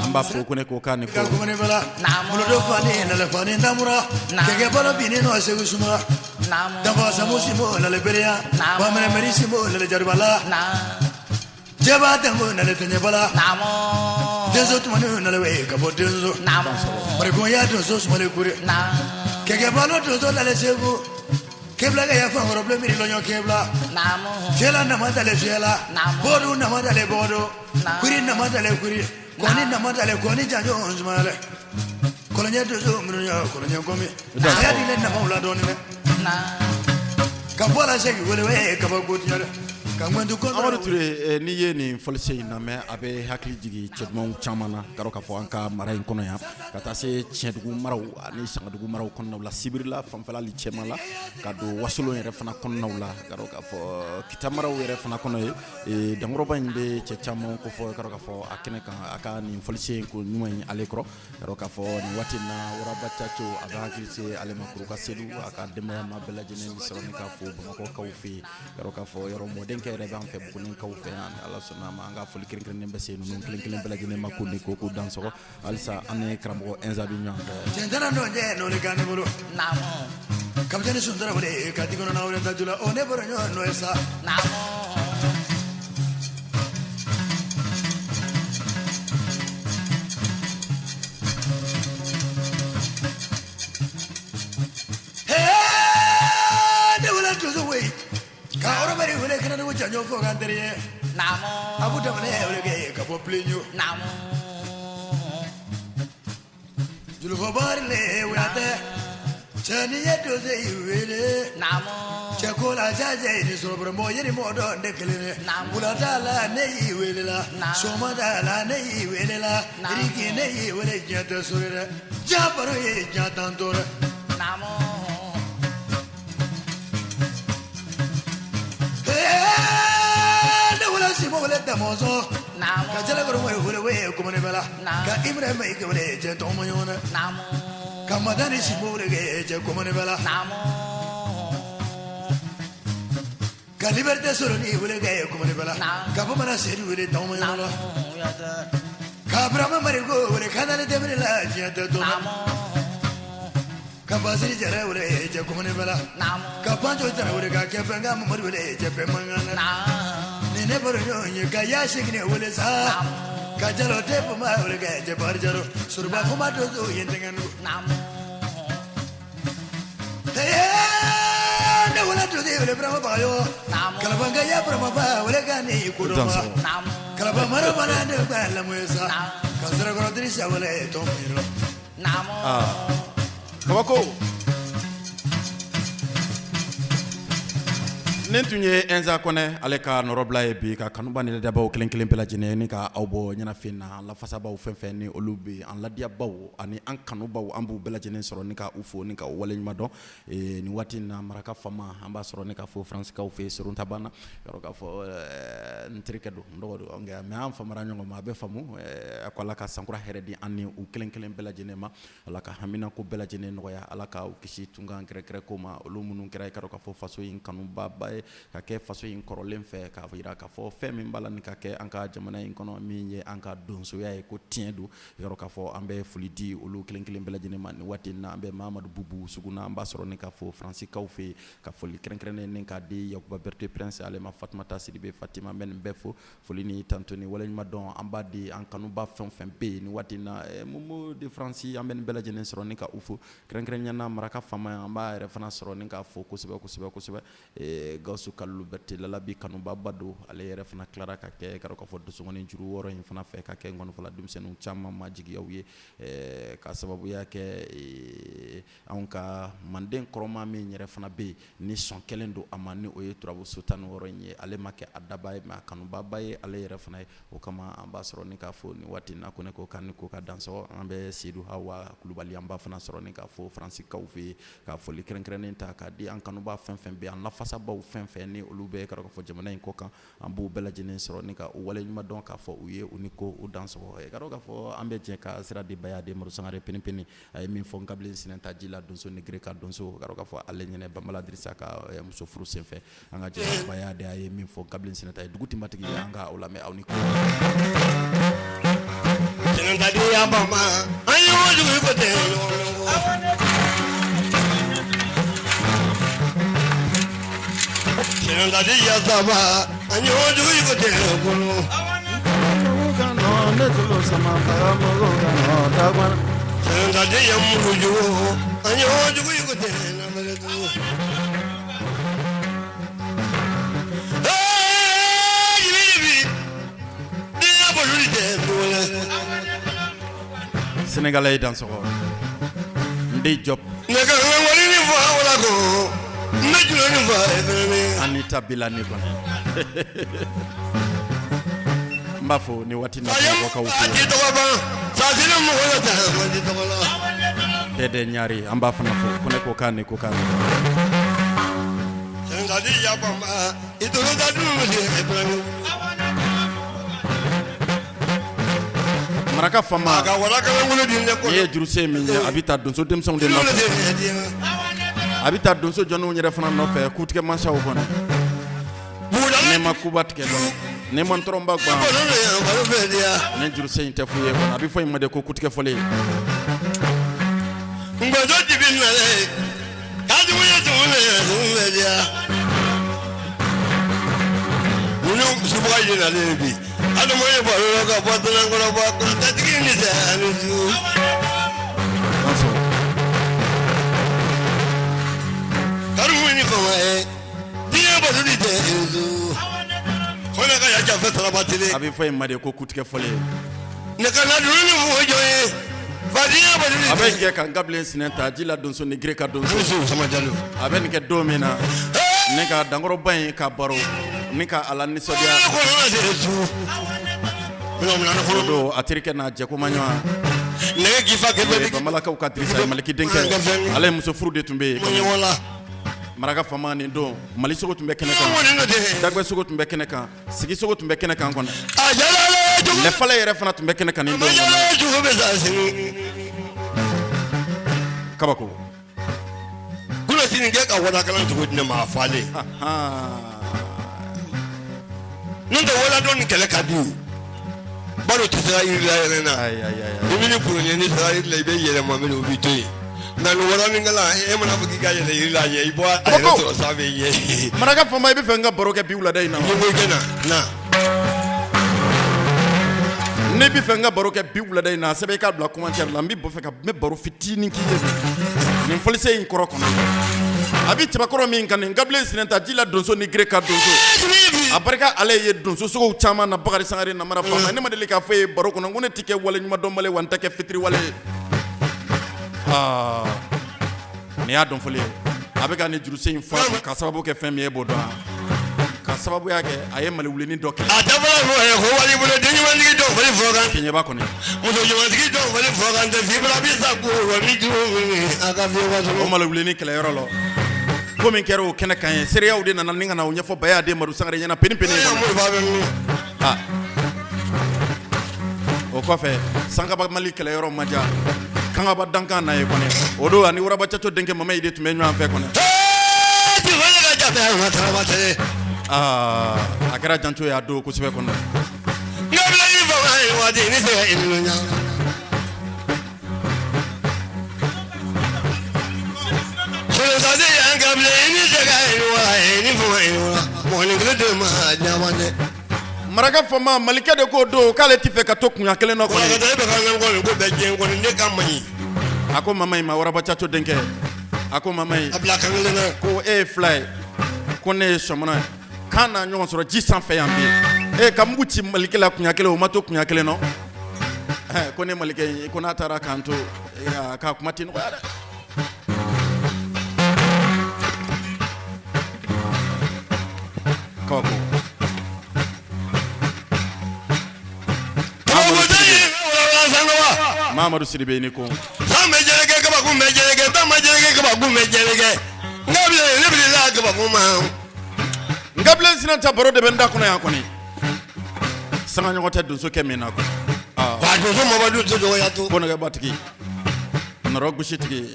S4: amba fo ko ne ko kan ko
S6: ko ne bala mulo do fani na le fani ndamura kege balo bini no segu suma Damba samusimo na le beria Bamene merisimo na le jaribala Jaba tambo na le tenyebala Denzo tumanu na le we kabo denzo Marigoya denzo sumale kure Kege balo denzo na le sebu Kebla ga ya fangoro ble miri lonyo kebla Jela na matale jela Bodu na matale bodu Kuri na matale kuri Koni na matale koni janjo onzmale Kolonya denzo mrunya kolonya komi Aya dile na maula doni me Kabola sheki wele we kabagutiara
S4: Amadou Touré ni ye nin fɔlisen in lamɛn a bɛ hakili jigi cɛdumanw caman na k'a dɔn k'a fɔ an ka mara in kɔnɔ yan ka taa se tiɲɛdugu maraw ani sangadugu maraw kɔnɔnaw la sibiri la fanfɛla hali cɛman la ka don wasolon yɛrɛ fana kɔnɔnaw la k'a dɔn k'a fɔ kita maraw yɛrɛ fana kɔnɔ ye dankɔrɔba in bɛ cɛ caman ko fɔ k'a dɔn k'a fɔ a kɛnɛ kan a ka nin fɔlisen ko ɲuman in ale kɔrɔ k'a dɔn k'a fɔ nin waati in na Waraba Caco a bɛ hakili se ale ma kuru ka selu a ka denbaya ma bɛɛ lajɛlen bɛ sɔrɔ ni k'a fɔ Bamakɔkaw fɛ yen k'a dɔn k'a fɔ yɔrɔ mɔdenkɛ yɛrɛ b'an fɛ Bugunikaw fɛ yan ala sɔnna ma an ka foli kelen-kelen bɛ se ninnu kelen-kelen bɛɛ lajɛlen ma ko ni ko dansɔgɔ halisa an ni karamɔgɔ Enza bi ɲɔgɔn fɛ
S6: Jɛntana no je no le kan bolo Kapiteni Sundara wale ka digono na wale tajula o ne boro nyo no esa Ka ora bari wele kana no janyo fo ga ndere abu da mane wele ge ka po plenyo julu fo bari le wate chani yedo ze wele che ko la jaje ni so bro mo yiri mo do de kelene bula dala ne yi wele la so ma dala ne yi wele la riki ne yi wele jata sore ja baro ye jata ndore wale damozo ka jala goro wale we ko mane bala ka Ibrahim ke wale je to mo yona ka madani si mo wale je ko mane bala ka liberté solo ni wale ko mane bala ka bo mana se wale to mo yona ka Brahma mari go wale kana le demre la je to ka basiri jara wale je ko mane bala ka panjo jara wale ka ke benga mo wale je pe mangana ne boro nyo ka ya shikne wole sa ka jalo te ma wole ga je bar jaro surba ko ma do zo yendengan ne wala do de wole brama ba yo kala banga ya brama ba wole ga ni ko do ma kala ba maro bana de ba la moesa ka sura ko dri sa wole to miro
S4: kabako nen tun ye Enza Kone ale ka nɔrɔbila ye bi ka kanuba ni ladiyabaw kelen-kelen bɛɛ lajɛlen ni ka aw bɔ ɲɛnafin na an lafasabaw fɛn fɛn ni olu bɛ an ladiyabaw ani an kanubaw an b'u bɛɛ lajɛlen sɔrɔ ni ka u fo ni ka u waleɲuman dɔn nin waati in na maraka fama an b'a sɔrɔ ni ka fɔ Faransikaw fɛ yen Sorunta banna yɔrɔ k'a fɔ n terikɛ don n dɔgɔ don mais an famara ɲɔgɔn ma a bɛ faamu a ko ala ka sankura hɛrɛ di an ni u kelen-kelen bɛɛ lajɛlen ma ala ka hamina ko bɛɛ lajɛlen nɔgɔya ala ka u kisi tunkan kɛrɛkɛrɛ ko ma olu minnu kɛra i ka dɔn k'a fɔ faso in kanuba ye ka kɛ faso in kɔrɔlen fɛ k'a jira k'a fɔ fɛn min b'a la ni ka kɛ an ka jamana in kɔnɔ min ye an ka donsoya ye ko tiɲɛ don yɔrɔ k'a fɔ an bɛ foli di olu kelen-kelen bɛɛ lajɛlen ma nin waati in na an bɛ Mahamadu Bubu Suguna an b'a sɔrɔ ni k'a fɔ Faransikaw fɛ yen ka foli kɛrɛnkɛrɛnnen ni k'a di Yakuba Berete Prince ale ma Fatumata Sidibe Fatima bɛ nin bɛɛ fo foli ni tanto ni waleɲuman dɔn an b'a di an kanuba fɛn o fɛn bɛ yen nin waati in na Momo de France an bɛ nin bɛɛ lajɛlen sɔrɔ ni ka u fo kɛrɛnkɛrɛnnenya maraka fama an b'a yɛrɛ fana sɔrɔ ni k'a fɔ kosɛbɛ Gawusu Kalilu Berete Lalabi kanuba ba don ale yɛrɛ fana tilara ka kɛ ka dɔn k'a fɔ dosogɔni juru wɔɔrɔ in fana fɛ ka kɛ ngɔnifɔla denmisɛnninw caman ma jigiyaw ye ka sababuya kɛ anw ka Manden kɔrɔma min yɛrɛ fana bɛ yen ni sɔn kelen don a ma ni o ye turabu Sotani wɔɔrɔ in ye ale ma kɛ a daba ye mais a kanuba ba ye ale yɛrɛ fana ye o kama an b'a sɔrɔ ni k'a fɔ nin waati in na ko ne ko kan ni ko ka dansɔgɔ an bɛ Seydou Hawa Kulubali an b'a fana sɔrɔ ni k'a fɔ Faransikaw fɛ yen ka foli kɛrɛnkɛrɛnnen ta k'a di an kanuba fɛn fɛn bɛ an lafasabaw fɛn fɛn ni olu bɛ ka dɔn k'a fɔ jamana in kɔ kan an b'u bɛɛ lajɛlen sɔrɔ ni ka u waleɲuman dɔn k'a fɔ u ye u ni ko u dansɔgɔ ka dɔn k'a fɔ an bɛ jɛ ka sira di Baya de Madu Sangare penipeni a ye min fɔ Ngabili Sinɛnta ji la donso ni Greka donso ka dɔn k'a fɔ ale ɲɛnɛ Banbala Dirisa ka muso furu senfɛ an ka jɛ Baya de a ye min fɔ Ngabili Sinɛnta ye dugutinbatigi ye an ka o lamɛn aw ni ko
S6: Sinɛnta di ya bama an ye o dugu ko tɛ Sanga di ya sama anyo jugu yugo te kulu
S4: no ne tulo sama para mo no tagwana
S6: Sanga di ya mulu jugu anyo jugu yugo te na mele tu
S4: Sénégalais dans ce rôle. Ndey Diop.
S6: Naka wali ni fa wala ko. Najulo ni fa efeme.
S4: Anita Bilani kon. Mbafo ni watina waka wuko.
S6: Ati to ba. Sa dina mo wala ta ma di to wala.
S4: Dede nyari amba fana fo kone ko kane ko kane.
S6: Sengadi ya bamba. Idolo da du mo di efeme.
S4: Maraka fama
S6: Aga wala ka ngolo di ne ko.
S4: ye juruse min ye abita donso demson de no abita donso jonu nyere fana no fe kutike mansa wo bona ne makuba tike do ne man tromba gba ne juruse inte fu ye bona abi fo imade ko kutike fole
S6: Ngodo di bin na le. Kadu mo ye to le dia. Uno subuga ye na le bi. Ado mo ye baro ka patana ngora ba ko tatiki ni sa anu ju.
S4: Anso
S6: Karu ni ko e. Dia ba du de ju. Hona ka ya ja fa tra batile.
S4: abi fo imade ko kutike fole
S6: Ne kana du ni mo jo e. Ba dia ba du de.
S4: abe nge kan gable sineta jila donso ni greka donso
S6: Musu sama jalo.
S4: abe nge domina ne ka dangoro ban ka baro ne ka ala nisodia
S6: Ko na de ju. No mo na ko
S4: do atirike na je ko manyo
S6: ne ki fa ke be.
S4: ba malaka ka drisa maliki denke ale muso furu de tumbe
S6: Mo ni wala.
S4: maraka fama ni do mali sogo tumbe kene
S6: Mo
S4: kan
S6: ni no de.
S4: dagbe sogo tumbe kene kan sigi sogo tumbe kene kan kono
S6: Ajala le ju.
S4: le fala yere fana tumbe kene kan ni do
S6: Ajala ju be sa sin.
S4: kabako
S6: Kuna sini ke ka wada kalan to ne ma fale. Nun da wala don kele kadu. Baro ti sa iri la na.
S4: ay ay ay
S6: Ni ni puru ni sa iri la be yele ma me no bi to yi. Na no wala min gala e mo na fuki ga yele iri la ye ibo a to sa be ye.
S4: maraka fama ibe fenga boroke biwla dai na
S6: Ni mo gena na.
S4: ne bi fenga boroke biwla dai na sebe ka bla commentaire la mbi bo fe ka me baro fitini ki ye ni folise in koro kono abi tiba koro min kan ngable sinenta jila donso ni greka donso abarika ale ye donso sogo chama na bakari sangare na mara fama ne madeli ka fe baro kono ngone tike wala nyuma domale wanta ke fitri wala ne ya don fole abeka ne juruse in fa ka sababu ke fem ye bodo ka sababu yake aye mali wulini doke
S6: A ta bala mo e ho wali bo de ni wali do wali fogan.
S4: kenye ba kone
S6: Mo do wali do wali fogan de fi bla bi sa ko wali ju aka fi wa
S4: o
S6: so.
S4: mala wulini kala yoro lo ko min kero kene kan seriya udi na ninga na unya fo baya de maru sangare nyana peni peni
S6: Ya mo ba be mi.
S4: ha o ko fe sanga ba mali kala yoro maja kanga ba danka na e kone odo ani wura ba chacho denke mama ide tume nwa fe kone
S6: Ti wala ga ja be ma tra ba tele.
S4: akara jancho ya do ko sibe kone
S6: Ngabla ni fa wa de ni se ilu nya. Solo sa de ya ngabla ni se ga ilu wa ni fa ilu wa. Mo ni gele de ma ja wa ne.
S4: maraka fama malika de ko do kale ti fe ka to kunya kele no
S6: Ko ga
S4: kone
S6: de be ka ngam ko ni ko be je ko ni ne ka mani.
S4: ako mama ma wura ba chacho denke ako mama
S6: Abla kan le na.
S4: ko e fly ko ne somona kana nyon soro ji san fe yambi e kamuti malike la kunya kele o mato kunya kele no ko ne malike ko na tara kanto ka kumati no ada ko Mamadou Sidibé ni ko
S6: Sam mejelege ka ba ku mejelege ba mejelege ka ba ku mejelege. Ngabla ne bi la ka ba ku ma.
S4: ngable sina ta baro de benda kono ya koni sanga nyogote dunso kemena ko
S6: Wa do so mo ba du to ya to.
S4: ko na ga batiki na rogbu shitiki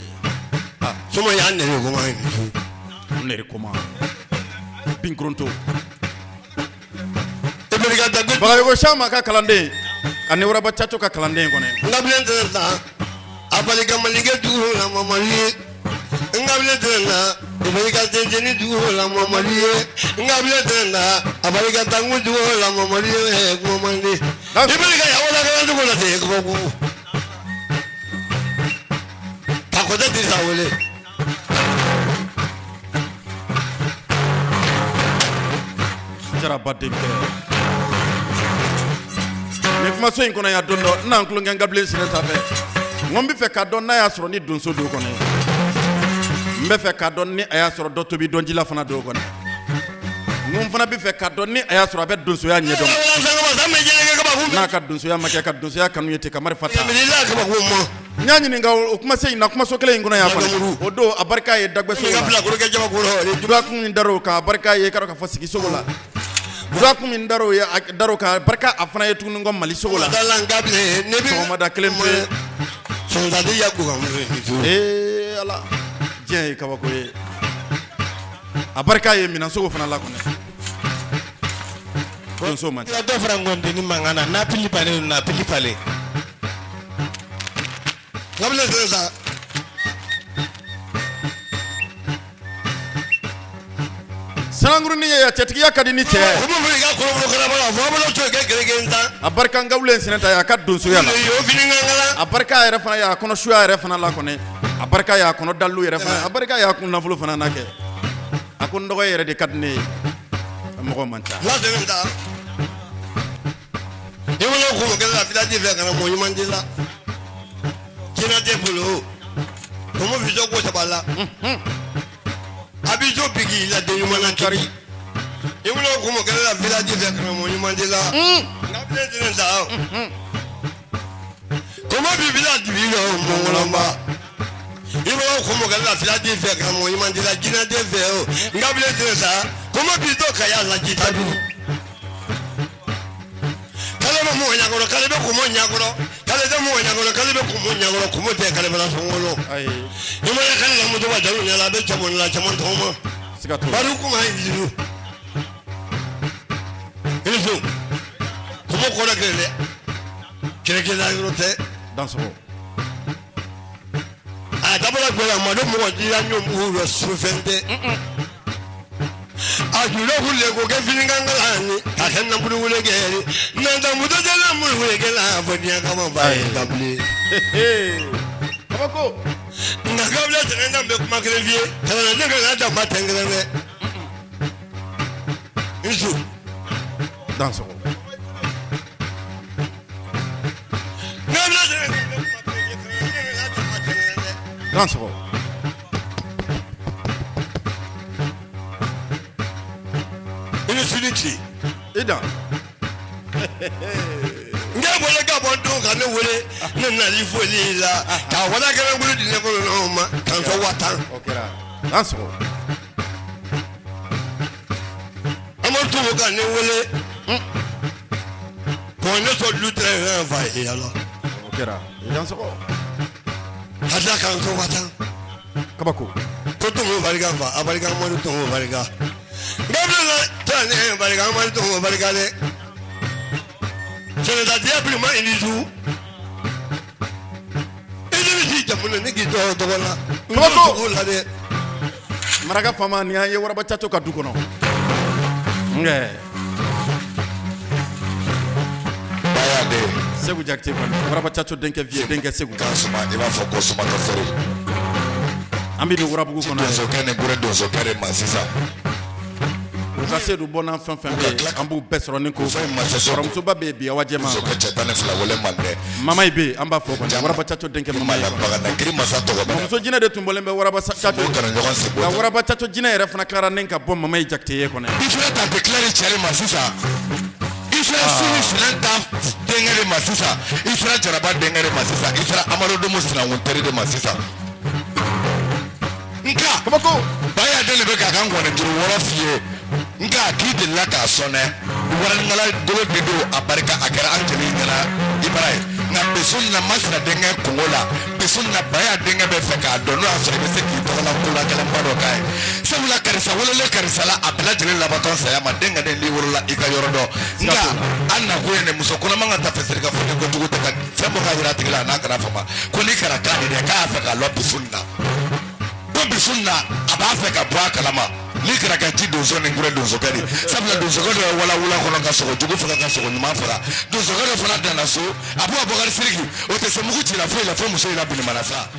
S6: So mo ya ne ko ma ni.
S4: ne rekoma pinkronto
S6: E bi ga da gu.
S4: baga yo shama ka kalande ani wara bachacho ka kalande kone
S6: Ngabla ta. Abali ka malige du na mama ni. ngabile tena abarika tenjeni duo la mamalie ngabile tena abarika tangu duo la mamalie kumamani ibarika ya wala kana duo la te kubu takoda disawele
S4: jara badde ne kuma so in kono ya dondo na nkulo nganga blessing ta fe ngom bi fe ka don na ya soro ni donso do kono mbe fe ka don ni aya soro do to bi donji la fana do kono ngom fana bi fe ka don ni aya soro be donso ya nyedom na ka donso ya make ka donso ya kanu yete kamar fata nyanyi ni ngaw kuma sey na kuma so kele ngona ya kono o do abarka ye dagbe so ngabla ko ke jama ko ho dura kun ndaro ka abarka ye karo ka fasiki sogola Zakum in daro ya daro ka barka afana yetu ngom mali sogola
S6: dala ngable ne bi
S4: so mada klempe
S6: so dadi yakku kam
S4: ala je ka bako ye abarka ye minan sogo fana la kone kon so man
S7: ya do frangonde ni mangana na pili pale
S6: ngable ça
S4: Sananguru ni ya cetiki ya kadini che
S6: ko mo ga ko mo kala bala fo mo to ke genta
S4: abarka ngawlen sinata ya kadun so yala
S6: yo fini ngala
S4: abarka ya fana ya kono shuya ya fana la kone abarka ya kono dallu ya fana abarka ya kun nafulu fana nake akun dogo yere de kadne mo manta
S6: la de ngenta yo lo ko mo kala fida di fe kana mo yimandila kina de bulu ko mo bijo ko sabala abijo bigi la de yumana kari imulo kumo kala la village de kramo yumandela ngabele tena como bi village bilo mongolamba imulo kumo kala la village de kramo yumandela gina de veo ngabele tena como bi do kaya la jitabu kala mo nyagoro kala be kumo nyagoro kala de mo nyagoro kala be kumo nyagoro kumo te kala bela songolo
S4: ai
S6: imulo kala la mo do ba dalu ne la be chamon la chamon toma baru kuma hijiru Ilfo como kora kele la grote
S4: dans so
S6: a dabala gola ma do mo dira nyom uro sufende a juro hulle ko ke fininganga ni ta kan na bulu wule gere na da mu do jala mu wule gela fodiya kama bai gable
S4: kabako
S6: na gable tena be kuma kele vie tana na ngala da matengere Ilfo
S4: dans so dans so
S6: infinity
S4: ida
S6: ngabole gabondo kana wele nna lifo lila ka wala kana bulu dine ko no ma kan so watan
S4: okera dans so
S6: amortu mo kana wele ko ne so lutre va yala
S4: okera dans so
S6: hada kan so watan
S4: kabako
S6: ko to mo bariga va abariga mo to mo bariga ngabole tane bariga mo to mo bariga le c'est la diable ma inizu ini jamuna ni gito to wala
S4: Kabako.
S6: la de
S4: maraga fama ni ye waraba chacho ka dukono nge
S6: bayade
S4: segu jakte ko waraba chacho denke vie denke segu
S6: kasuma iba foko suma to fere
S4: ambi do warabu ko na
S6: so kene gure do so kare masisa
S4: ka se du bona fan be ambu besoro ni ko sorom so ba be bi awajema
S6: so ka chetane fla wole mande
S4: mama ibe amba fo ko waraba chacho denke mama
S6: mala baga na kiri masa to ba
S4: so jina de tumbole be waraba chacho
S6: kana nyogon se
S4: la waraba chacho jina yere fana klara nenka bom mama jakte ye ko na
S6: ifra ta declare chere masisa ifra sini filanta dengere masisa ifra jaraba dengere masisa ifra amaro do musna wontere de masisa nka
S4: kabako
S6: baya dele be ka kan gona juru wora fie nka kidi la ka sone wora ngala golo dedo abarika akara anteli ngala ibarai na besun na masra denga kongola besun na baya denga be feka dono afre be seki to la kula kala mbaro kai sabula karisa wala le karisa la abla jele la baton sa ya ma denga de li wala ika yorodo nka anna ko ne muso kuna manga ta feseri ka foto ko tugo ta sembo ka jira tigla na kana fama ko ni kara ka de ka feka lo besun na
S8: bisunna aba fe ka bwa kalama ni kira ka ti dozo ni ngure dozo kadi sabla dozo ko wala kono ka sogo jugo fa ka sogo nyuma fa dozo ko fa na dana so abu abokar siriki o te se mugu ti la fe muso ila bin manasa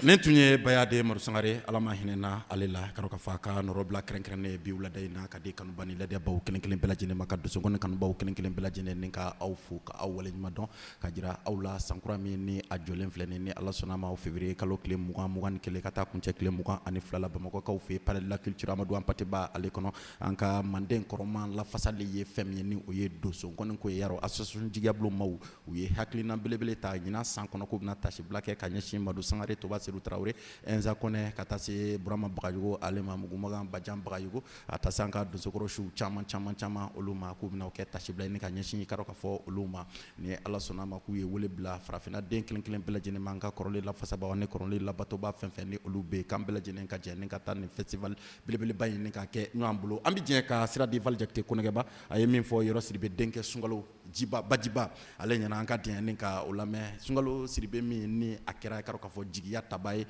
S4: nen tunye bayade maru sangare alama hinena alela karoka faka no robla krenkrene biwla dayna kadi kanu bani la de baw kelen belajine maka do songon kanu baw kelen belajine ninka awfu ka awwalen madon kajira awla sankura mi ni ajolen flene ni Allah sonama au février kalo kle mugan kele kata kunche kle mugan ani flala bamako ka fe par la culture amadou ampati ba ale kono anka manden koroman la fasale ye fem ye ni oye do songon ko yaro association jigablo maw uye haklina belebele ta nyina sankono ko na tashi blake kanyeshi madu sangare to ba Traoré enza kone katase Brahma Bagayogo alema mugumaga Bajam Bagayogo atasanka dosokoro shu chama oluma ku bina oketa shibla ni kanyeshi karoka fo oluma ni Allah sonama ku ye wole bla frafina den klen bela jene manga korole la fasaba wane korole la batoba fenfen ni olube kambela jene ka jene kata ni festival bilebele bayi ni ka ke nyambulo ambi jene ka sira di valjekte konegeba ay min fo yoro siribe denke sungalo jiba bajiba ale nyana anka den ni ka olame sungalo siribe mi ni akera karoka fo jigiya tabaye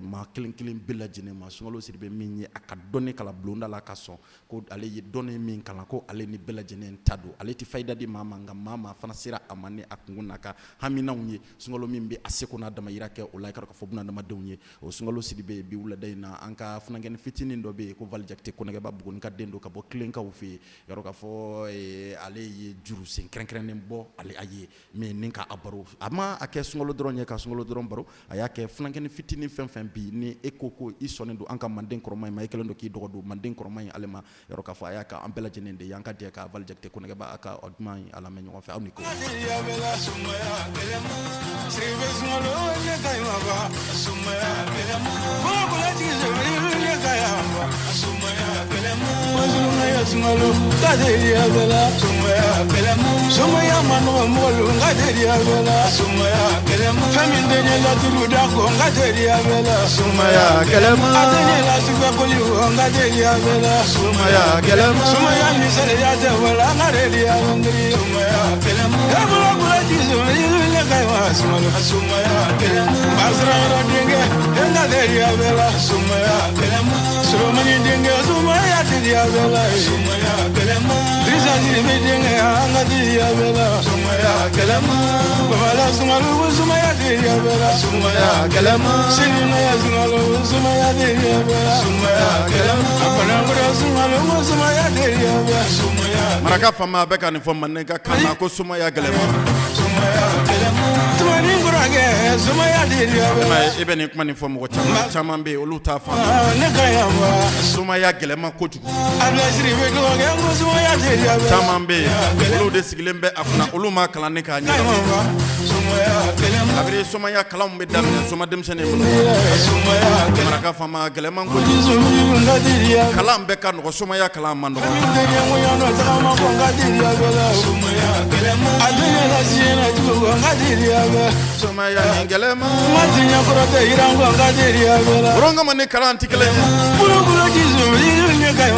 S4: ma kelen bela jene ma sungalo siribe mi ni akadone kala blonda la kaso ko ale ye donne min kala ko ale ni bela jene tadu ale ti faida di mama nga mama fana sira amane akunguna ka hamina unye sungalo mimbe aseko na dama irake olay karoka fo buna dama dewnye o sungalo siribe bi wula dayna anka fana ngene fitini ndo be ko valjakte ko nega babu nka dendo ka bo klen ka ufi yaroka fo ale ye juru sen kren bo ale aye me ninka abaro ama ake sungalo dronye ka sungalo dron baro ayake fana ngene fitini fem bi ni ekoko isonendo anka manden koromay may kelendo ki dogodu manden koromay alema yaroka fo ayaka ambela jenende yanka de ka valjakte ko nega ba aka odman ala men ko fa amniko
S9: Sumaya manu molu ngaderia bela sumaya kelemu faminde ne la turuda ko ngaderia bela sumaya kelemu adene la suka koli ngaderia bela sumaya kelemu sumaya ni sele ya de wala ngaderia ngri sumaya kelemu kabula kula jizo ile kaiwa sumaya kelemu basra ro dinge ngaderia bela sumaya kelemu sumani dinge sumaya tidia bela sumaya kelemu rizani dinge ngaderia bela sumaya kelemu bala sumalu sumaya diria bela sumaya kelemu sinina ya sumalu sumaya diria bela sumaya kelemu apana ngura sumalu sumaya diria bela sumaya
S4: maraka fama beka ni foma nega kana ko sumaya kelemu
S9: sumaya kelemu tumani ngura ge sumaya diria bela
S4: ebe ni kuma ni foma ko chama be oluta fa
S9: nega ya wa
S4: sumaya kelema kojugu
S9: ablasiri be ko ge sumaya diria bela
S4: chama be olu de sigilembe afuna oluma kala ne ka nya abiri sumaya kala mbe dam suma dem sene mu maraka fama kelema ko kala mbe kan ko sumaya kala mando sumaya ngelema matinya prote irango ngadiria bela ronga mane kala antikele bulu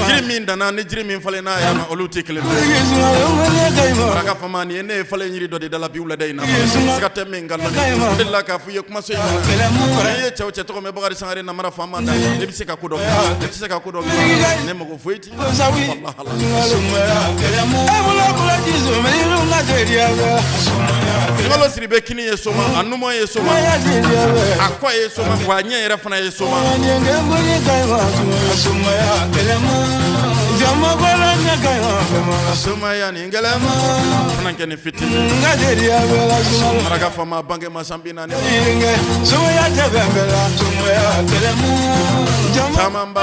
S4: jirimin dana ne jirimin fale na ya oluti kele maraka fama ni ne fale nyiri do de dala biwla dayna skate mengal de la ka fuye kuma so ye chawche to me bagari sangare na mara fama da ne biseka kudo ne mo ko fuiti wallahi ngalo siribe kini yesoma anumo yesoma akwa yesoma wanye yere fana yesoma jama bala ngaya sumaya ningelema fana ngene fitini ngaderia bela sumaya maraka fama bange masambina ne sumaya tebela sumaya kelemu jama mbamba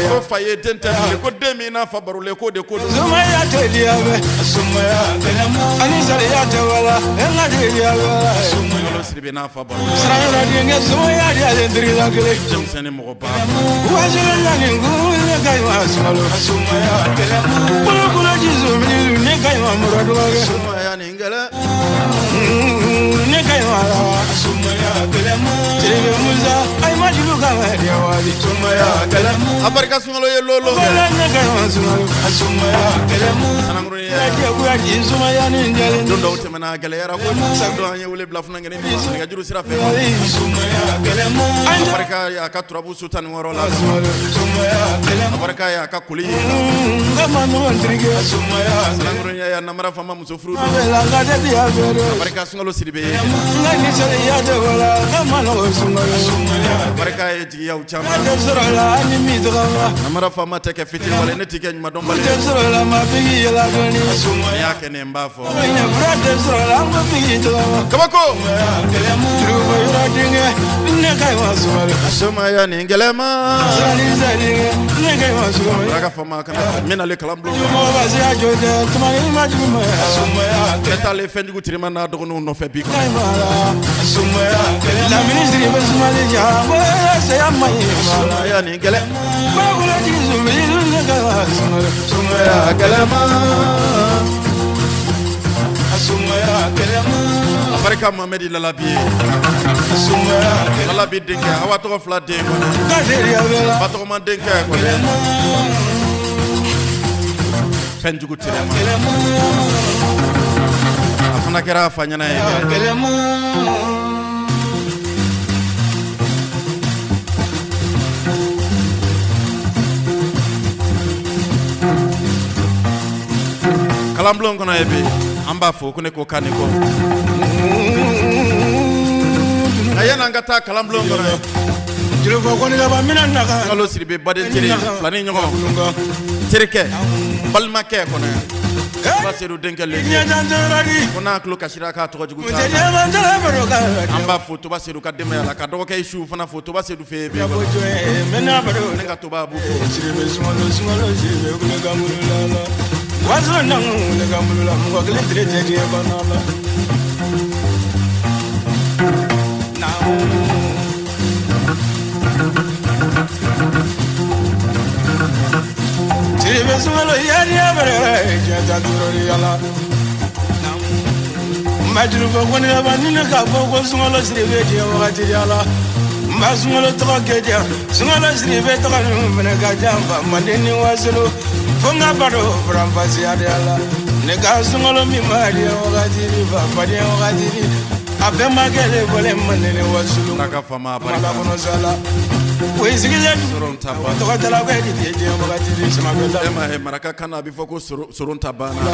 S4: ko faye tente ko demi na fabarule ko de ko sumaya tedia be sumaya kelemu ani sare ya tewala ngaderia bela sumaya siribe na fabaru sara dinge sumaya dia dendri la gele jamsene mo ba wajela ngangu ngaya sumaya kelemu kula jizo mili ne kaiwa muradu wage sumaya ningala ne kaiwa sumaya kelemu tebe muza ay majilu
S9: ngari wali sumaya kalamu
S4: abarika sungalo ye lolo
S9: wala naga sumaya kalamu
S4: sanangro ye
S9: ya buati sumaya ninjale
S4: dondo utemena gele yara ko do anye wule blafuna ngene ni ga juru sira fe
S9: sumaya kalamu
S4: abarika ya ka turabu sultan woro la
S9: sumaya kalamu
S4: abarika ya ka kuli
S9: ngama no ndrige sumaya
S4: sanangro ya namara fama musofru
S9: wala ngade dia bero
S4: abarika sungalo siribe
S9: ngani sare ya de wala ngama no sumaya
S4: abarika ye jigi ya uchama
S9: sura ni mi drama
S4: namara fama teke fitiri wala ne tike nyuma dombale
S9: sura ma bigi la doni sumaya
S4: ya kene mbafo
S9: ina brade sura ma bigi drama
S4: kabako
S9: kalamu truba yura dinge ne kai wasumaya
S4: sumaya ni ngelema
S9: zali ne kai wasumaya
S4: raga fama kana mina le kalamblo
S9: mo bazi ajoje tumani majuma sumaya
S4: keta le fenjugu tirima na dogono no fe bi ko
S9: sumaya la ministre basmali ja se amai
S4: sumaya ni ngele
S9: bagula jizu bilu ne kai wasumaya
S4: sumaya kalama
S9: sumaya kalamu
S4: abarika Mohamed Lalabi
S9: sumaya
S4: Lalabi denke awa to fla de ko
S9: kaderi avela
S4: bato man denke ko fenjugu tirima afana kera fanya na ye
S9: kalamu
S4: kalamblon kono ebe amba fo ko ne ko kaniko ayana ngata kalamblon kono
S9: jilo fo ko ni la ba minan naka
S4: ngalo siribe bade tere flani nyogo tereke balma ke kono ba seru denke le
S9: nya janjara
S4: kona klo kashira ka to jugu ta
S9: je manjara baro ka
S4: amba fo to ba seru ka dema la ka do ke shu fana fo to ba seru fe be
S9: bo jo mena baro
S4: ne ka to ba bu
S9: siribe sumalo siribe ko le gamulula la wazo nangu le gamulula mo ko le dire je banala siribe sumalo yari abare janta durori yala majuru ko ni abanina ka ko sumalo siribe je wakati yala masumalo to keja sumalo siribe to kan mena ka jamba mandeni wasulu fonga baro brambasi yala ne ka sumalo mi mari wakati ba padi wakati abe magele bole mandeni wasulu
S4: naka fama
S9: mala
S4: barika
S9: kono sala wezigile
S4: soron taba
S9: to ka tala be di je wakati sama bela
S4: ema he maraka kana bi foko soron taba na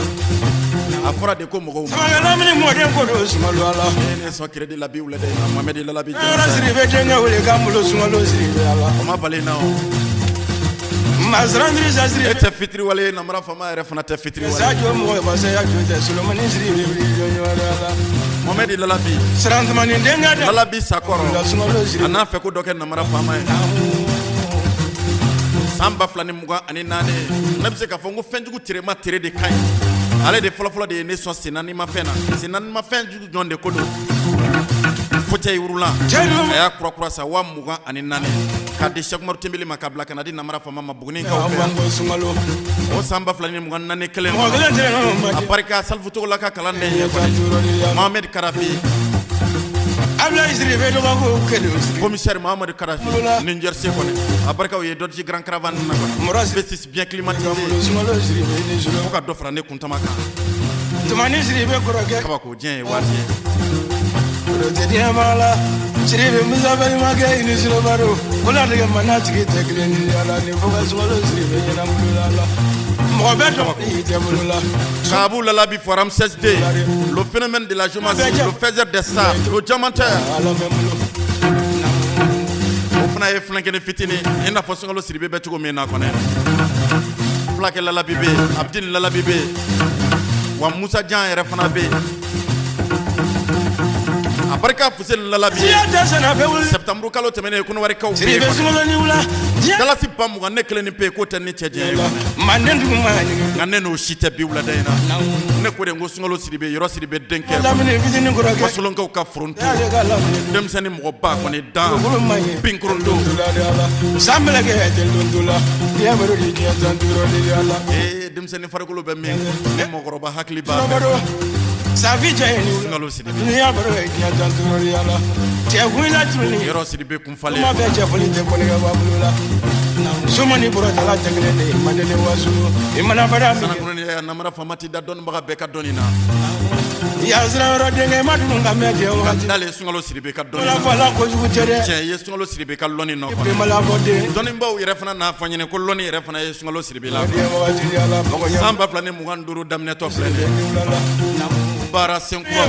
S4: afora de ko mo
S9: sama la mini modem ko do sumalo ala
S4: ne so kredi la bi wala de Mohamed Lalabi
S9: ara siribe jenga wele kamulo sumalo siribe ala
S4: ma bale na
S9: mazrandri zasri
S4: ete fitri wala na mara fama ere fana te fitri wala
S9: sajo mo ba se ya jote sulomani siribe bri nyora ala
S4: Mohamed Lalabi
S9: srandmani denga da
S4: Lalabi sakoro
S9: la sumalo siribe
S4: ana fe ko doke na mara fama samba flani muga ani nane nabse ka fongo fenjugu tirema tire de kai ale de folo de ne so sinani ma fena sinani ma fenjugu jonde kodo fote urula aya kura sa wa muga ani nane kadi Sheikh Umar Tembele makabla kana di namara fama mabugni ka
S9: bango sumalo
S4: o samba flani muga nane kele
S9: mo gele tere no ma
S4: aparika salfu to la ka kalande
S9: ya
S4: Mohamed Karafi
S9: abla siribe do ko kede
S4: commissaire Mohamed Karafi Niger se kone aparika o ye dodji grand caravane na ko
S9: moras
S4: vestis bien climatisé
S9: sumalo siribe ni julo
S4: ko ka do frane kuntamaka
S9: tumani siribe ko roke
S4: kaba ko dien wati
S9: do dia mala siribe muzabari mage ini julo baro kula daga manatiki tekle ni ala ni foga sumalo siribe na mulala mo beto ite mulala
S4: Kabou Lalabi Forum 16D, le phénomène de la géomancie, le faiseur des sables, le diamanteur. O fana ye flankene fitini, ina fo songalo siribe be tugo mena kone. Flake Lalabi be, Abdin Lalabi be, wa Musa Jan yere fana be. Abarika Fusel Lalabi. Septembre kalo temene kuno wari kaw.
S9: Siribe sumalo ni wula.
S4: Dala si pamu ga nekle ni pe ko tan ni cheje.
S9: Mandendu mani.
S4: Ngane no shite bi wula dayna. Ne ko de ngo songalo siribe yoro siribe denke.
S9: Lamine fitini ko roke.
S4: Wasulon ka fronto. Dem sani mo ba ko ni dan. Pinkrondo.
S9: Sambele ke tel dundula. Dia baro di dia tanduro di ala.
S4: Dem sani faragolo be min. Ni mo goroba hakli ba.
S9: Savijani, Niabara, Yantantoriala, Tiaguila Tuni,
S4: Rosibe Kumfale,
S9: Mabajafoli, the Polega Babula. So many brought a lot of Mandele was Imanabara,
S4: Namara Famati, that don't Beka Donina.
S9: Yazra, Madunga Media,
S4: Dale Sungalo Siribeka
S9: Donina,
S4: yes, Sungalo Siribeka Lonino, Donimbo, Refana, Fanyane Coloni, Refana, Sungalo Siribela, Samba Plane Muganduru, Damneto, Bara Senkura,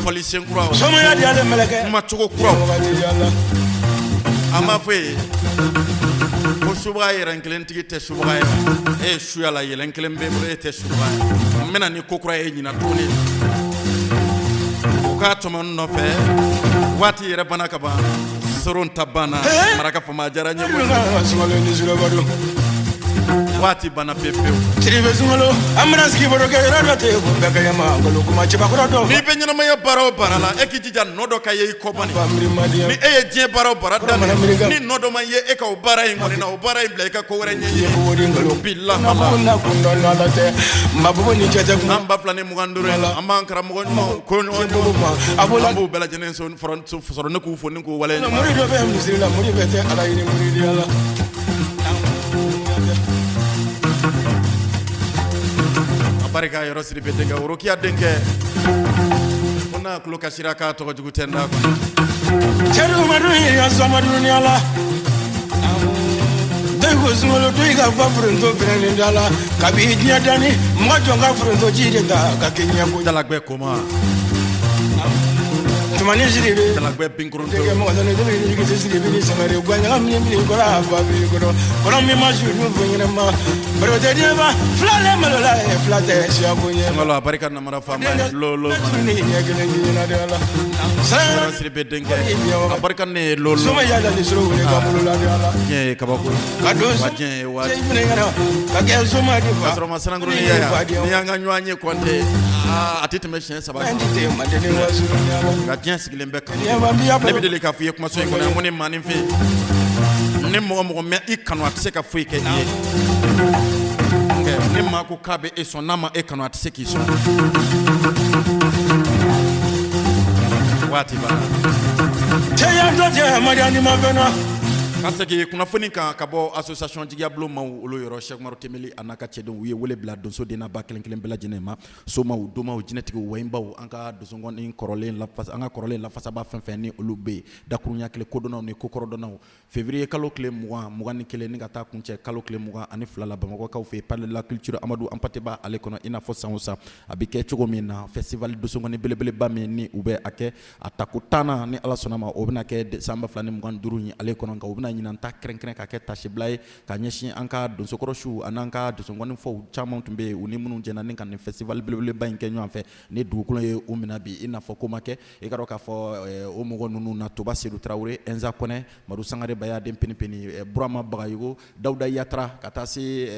S4: Police Senkura, so many other Malaka, Machuko Crow, Amafe. Subai ranklenti te subai e shuala yelenklem be te subai mena ni kokra e nyina tuni ka to man no fe wati yere bana ka ba soron tabana maraka fama jaranye wati bana pepe tribe zungolo amraski boroke radate baka yama ngolo kuma chiba krodo ni benyana maya baro barala ekijija nodo kaye kobani ni eye je baro barada ni nodo maye eka obara ingoni na obara imbla eka ko were nyenye ngolo billah na kundo na late mabubu ni jaja namba plane mugandure amankara mugonno ko abu bela jenen son front so ne ku fo ne ko wale muri do be musila muri bete ala ini muri diala barika yoro siri betenga urokia denke ona kloka shiraka to jugutenda ko cheru madu ya zamadu ni ala dego zumolo to iga fafrento benendala kabi nyadani mwajo nga frento jidenda kakenya ko dalagbe koma tumani jiribe dalagbe binkuronto dege mo ngane debe ni jige jiribe ni samare gwanya ngamni mi ko ra ba bi ko kono mi ma juru vonyina ma bro de deba flale malola e flate sia bonye ngalo barika na mara fama lolo ni ngene ni na de ala sara jiribe denke barika ne lolo suma ya dali suru ne ka malola de ala ye kabako kado waje wa ni ngana ka ke suma di fa soro masana ngro ni ya ni anga nywanye konde atite meshen sabaka ndite madene wazu ni ala Sigilembeka. Nebi dele ka fuye kuma so ngona ngone manimfe. Ne mo me ikano atse ka fuye ke ye. Ne ma ko kabe e son nama e kano atse ki so. Wati ba. Teya doje mariani mavena. Kaseki kuna funika kabo association jigia blo ma olo yoro Cheikh Maro Temeli anaka chedon wiye wole bla don so dena ba kelen bela jinema so ma do ma genetic wemba anka do so ngon in korole la face anga korole la face ba fen ni olube dakuru nya kele kodona ni kokoro dona février kalo kle mois ni kele ni gata kunche kalo kle mois ani flala ba mako ka fe parler la culture amadou ampate ba ale kono ina fo sansa abike chogo mina festival do so ngoni bele ba me ni ube ake atakutana ni ala sonama obina ke samba flani mgan duruni ale kono ka obina nyina nta kren ka ke tashi blay ka nyeshi anka don sokoro shu ananka do songoni fo chama tumbe uni munu jena ninka ni festival bele ba nke nyo anfe ne du kulo ye umina bi ina fo koma ke e karo ka fo o mo nunu na to basiru traure enza kone madu sangare baya dem peni burama bagayugo dauda yatra katasi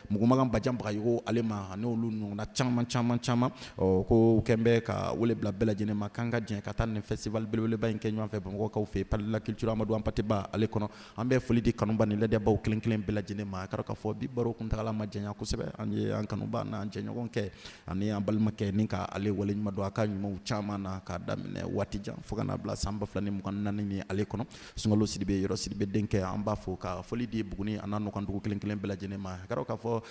S4: mugumagam bajam bagayugo alema ne olu nu na chama ko kembe ka wole bla bela jene makanga jen kata ni festival bele ba nke nyo anfe bamko ka fe par la culture amadou ampate ba ale kono ambe foli di kanumba ni lede baw kelen bela jene ma karo ka fo bi baro kun tagala ma jenya ko sebe anje an kanumba na jenya gonke ani ambal make ninka ale wole nyuma do aka nyuma chama na ka damine watija fogana bla samba flani mu kan nanini ale kono sungalo sidibe yoro sidibe denke amba fo ka foli di buguni anano kan dugo kelen bela jene ma karo ka fo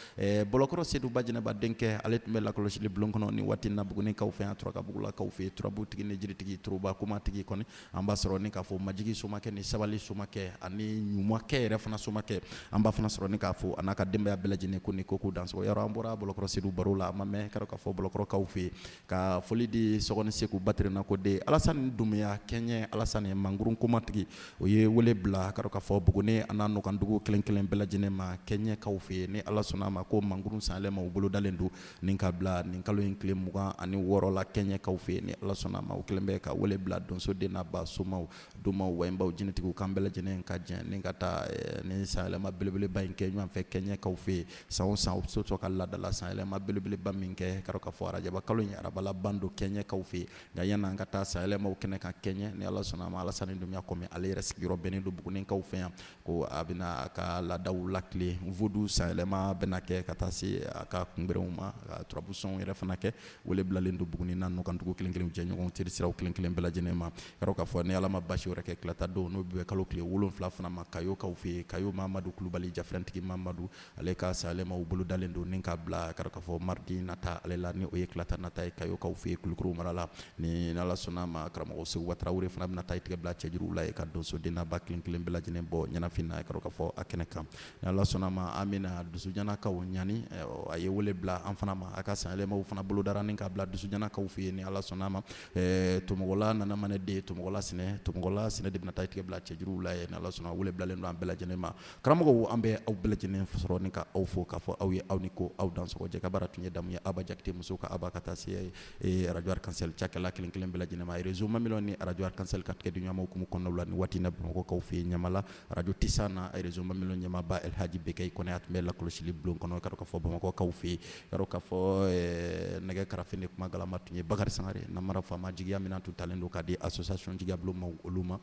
S4: bolokoro sedu bajene ba denke ale tumbe la kolo shili blonkono ni watina buguni ka fe atro ka bugula ka fe trabu tigi ne jiri tigi truba kuma tigi koni amba soro ni ka fo majigi suma ke ni sabali suma ke ani nyumwa ke refana suma ke amba fana soro ni ka fo anaka dembe ya bela jene ko ni koku danso yaro ambora bolokoro sedu barula mame karo ka fo bolokoro ka fe ka foli di sogoni seku batri na ko de alasan dumya kenye alasan mangurun kuma tigi o ye wole bla karo ka fo bugune anano kan dugo kelen bela jene ma kenye ka fe ni alasona ma ko mangurun sale ma bolo dalendu ninka bla ninkalo en klem muga ani woro la kenye ka fe ni alasona ma o klembe ka wole bla don so de na ba suma duma wemba jinetiku kambela jene ka jɛn ni ka taa ni sanyɛlɛma belebeleba in kɛ ɲɔgɔn fɛ kɛɲɛ kaw fɛ san o san u bɛ sɔrɔ ka ladala sanyɛlɛma belebeleba min kɛ k'a dɔn k'a fɔ arajaba kalo in arabala ban don kɛɲɛ kaw fɛ nka yan'an ka taa sanyɛlɛmaw kɛnɛ kan kɛɲɛ ni ala sɔnna a ma Alasani Dunbiya kɔmi ale yɛrɛ sigiyɔrɔ bɛnnen don Buguni kaw fɛ yan ko a bɛna a ka laadaw lakile Voodoo sanyɛlɛma bɛna kɛ ka taa se a ka kunbɛnw ma ka turabu sɔnw yɛrɛ fana kɛ wele bilalen don Buguni n'a nɔkandugu kelen kelen jɛɲɔgɔn teri siraw kelen kelen bɛɛ lajɛlen ma k'a dɔn k'a fɔ ni ala ma basi wɛrɛ kɛ tilata don n'o bɛ kalo tile 7 fana ma Kayo kaw fɛ Kayo Mamadu Kulubali jafrɛntigi Mamadu ale ka sanyɛlɛmaw bolo dalen don ni k'a bila k'a dɔn k'a fɔ mardi nata ale la ni o ye tilata nata ye Kayo kaw fɛ Kulukoro mara la ni ala sɔnna a ma karamɔgɔ Segu Tarawele fana bɛna taa tigɛ bila cɛjuruw la ye ka donso denaba kelen kelen bɛɛ lajɛlen bɔ ɲɛnafin na k'a dɔn k'a fɔ a kɛnɛ kan ni ala sɔnna a ma an bɛna dusujanakaw ɲani a ye wele bila an fana ma a ka sanyɛlɛmaw fana bolo dara ni k'a bila dusujanakaw fɛ ni ala sɔnna a ma Tomɔgɔla nana mane de Tomɔgɔla Sinɛ de bɛna taa tigɛ bila cɛjuruw la ye ni ala sɔnna wele bilalen don an bɛɛ lajɛlen ma karamɔgɔw an bɛ aw bɛɛ lajɛlen sɔrɔ ni ka aw fo k'a fɔ aw ye aw ni ko aw dansɔgɔ jɛ ka baara tun ye damu ye Aba Jakite muso ka Aba ka taa se radio Arc-en-Ciel cakɛla kelen kelen bɛɛ lajɛlen ma réseau Mamilon ni radio Arc-en-Ciel ka tigɛ di ɲɔgɔn hukumu kɔnɔnaw la ni waati in na Bamakɔ kaw fɛ Ɲamala radio Tisa na réseau Mamilon ɲɛmaaba Elhaji Bekayi Kɔnɛ a tun bɛ lakɔlɔsili bulon kɔnɔ ka dɔn k'a fɔ Bamakɔ kaw fɛ ka dɔn k'a fɔ nɛgɛ karafe ni kuma galama tun ye Bakari Sangare namara faama jigiya minɛn tun talen don k'a di association jigiya bulon ma olu ma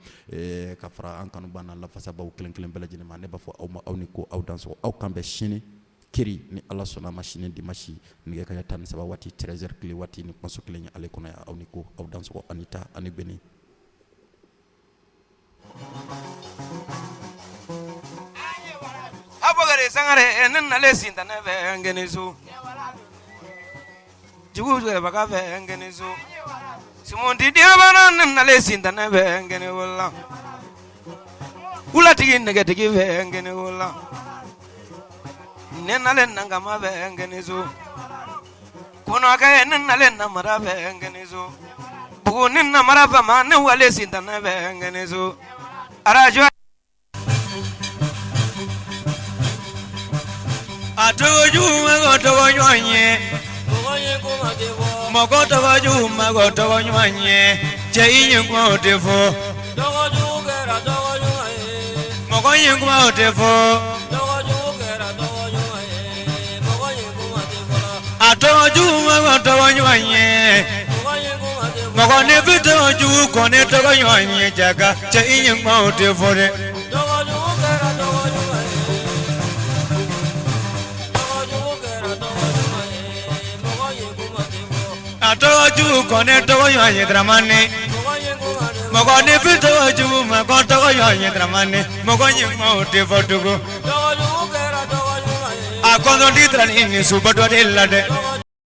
S4: ka fara an kanuba n'a lafasabaw kelen kelen bɛɛ lajɛlen ma ne b'a fɔ aw ma aw ni ko aw dansɔgɔ aw kan bɛ sini kiri ni ala sɔnna a ma sini dimanche nɛgɛ kanɲɛ 13 waati 13h tile waati ni kumaso kelen ye ale kɔnɔ yan aw ni ko aw dansɔgɔ ani ta ani bɛni
S10: Bakari Sangare ne nale sinta ne fɛ ngeniso jugu baka fɛ ngeniso Simonti diabana ne nale sinta ne fɛ ngene wala ulatigi negetigi fɛ ngene wala ne nale nangama fɛ ngeniso kono ka ne nale namara fɛ ngeniso bugu ne namara fa ma ne wale sinta ne fɛ ngeniso arajo Atoju magoto nyanye Magoto baju magoto nyanye Cheinye kwa otefo Dogoju kera dogoju aye Mogonye kwa otefo Dogoju kera dogoju aye Mogonye kwa otefo Atoju magoto nyanye Mogone vito ju kone togo nyanye Jaga cheinye kwa otefo Dogoju kera dogoju Atoju kone togo yoye dramane Mogone fitoju magon togo yoye dramane Mogonye mote fotugo Akondo di trani ni subato della de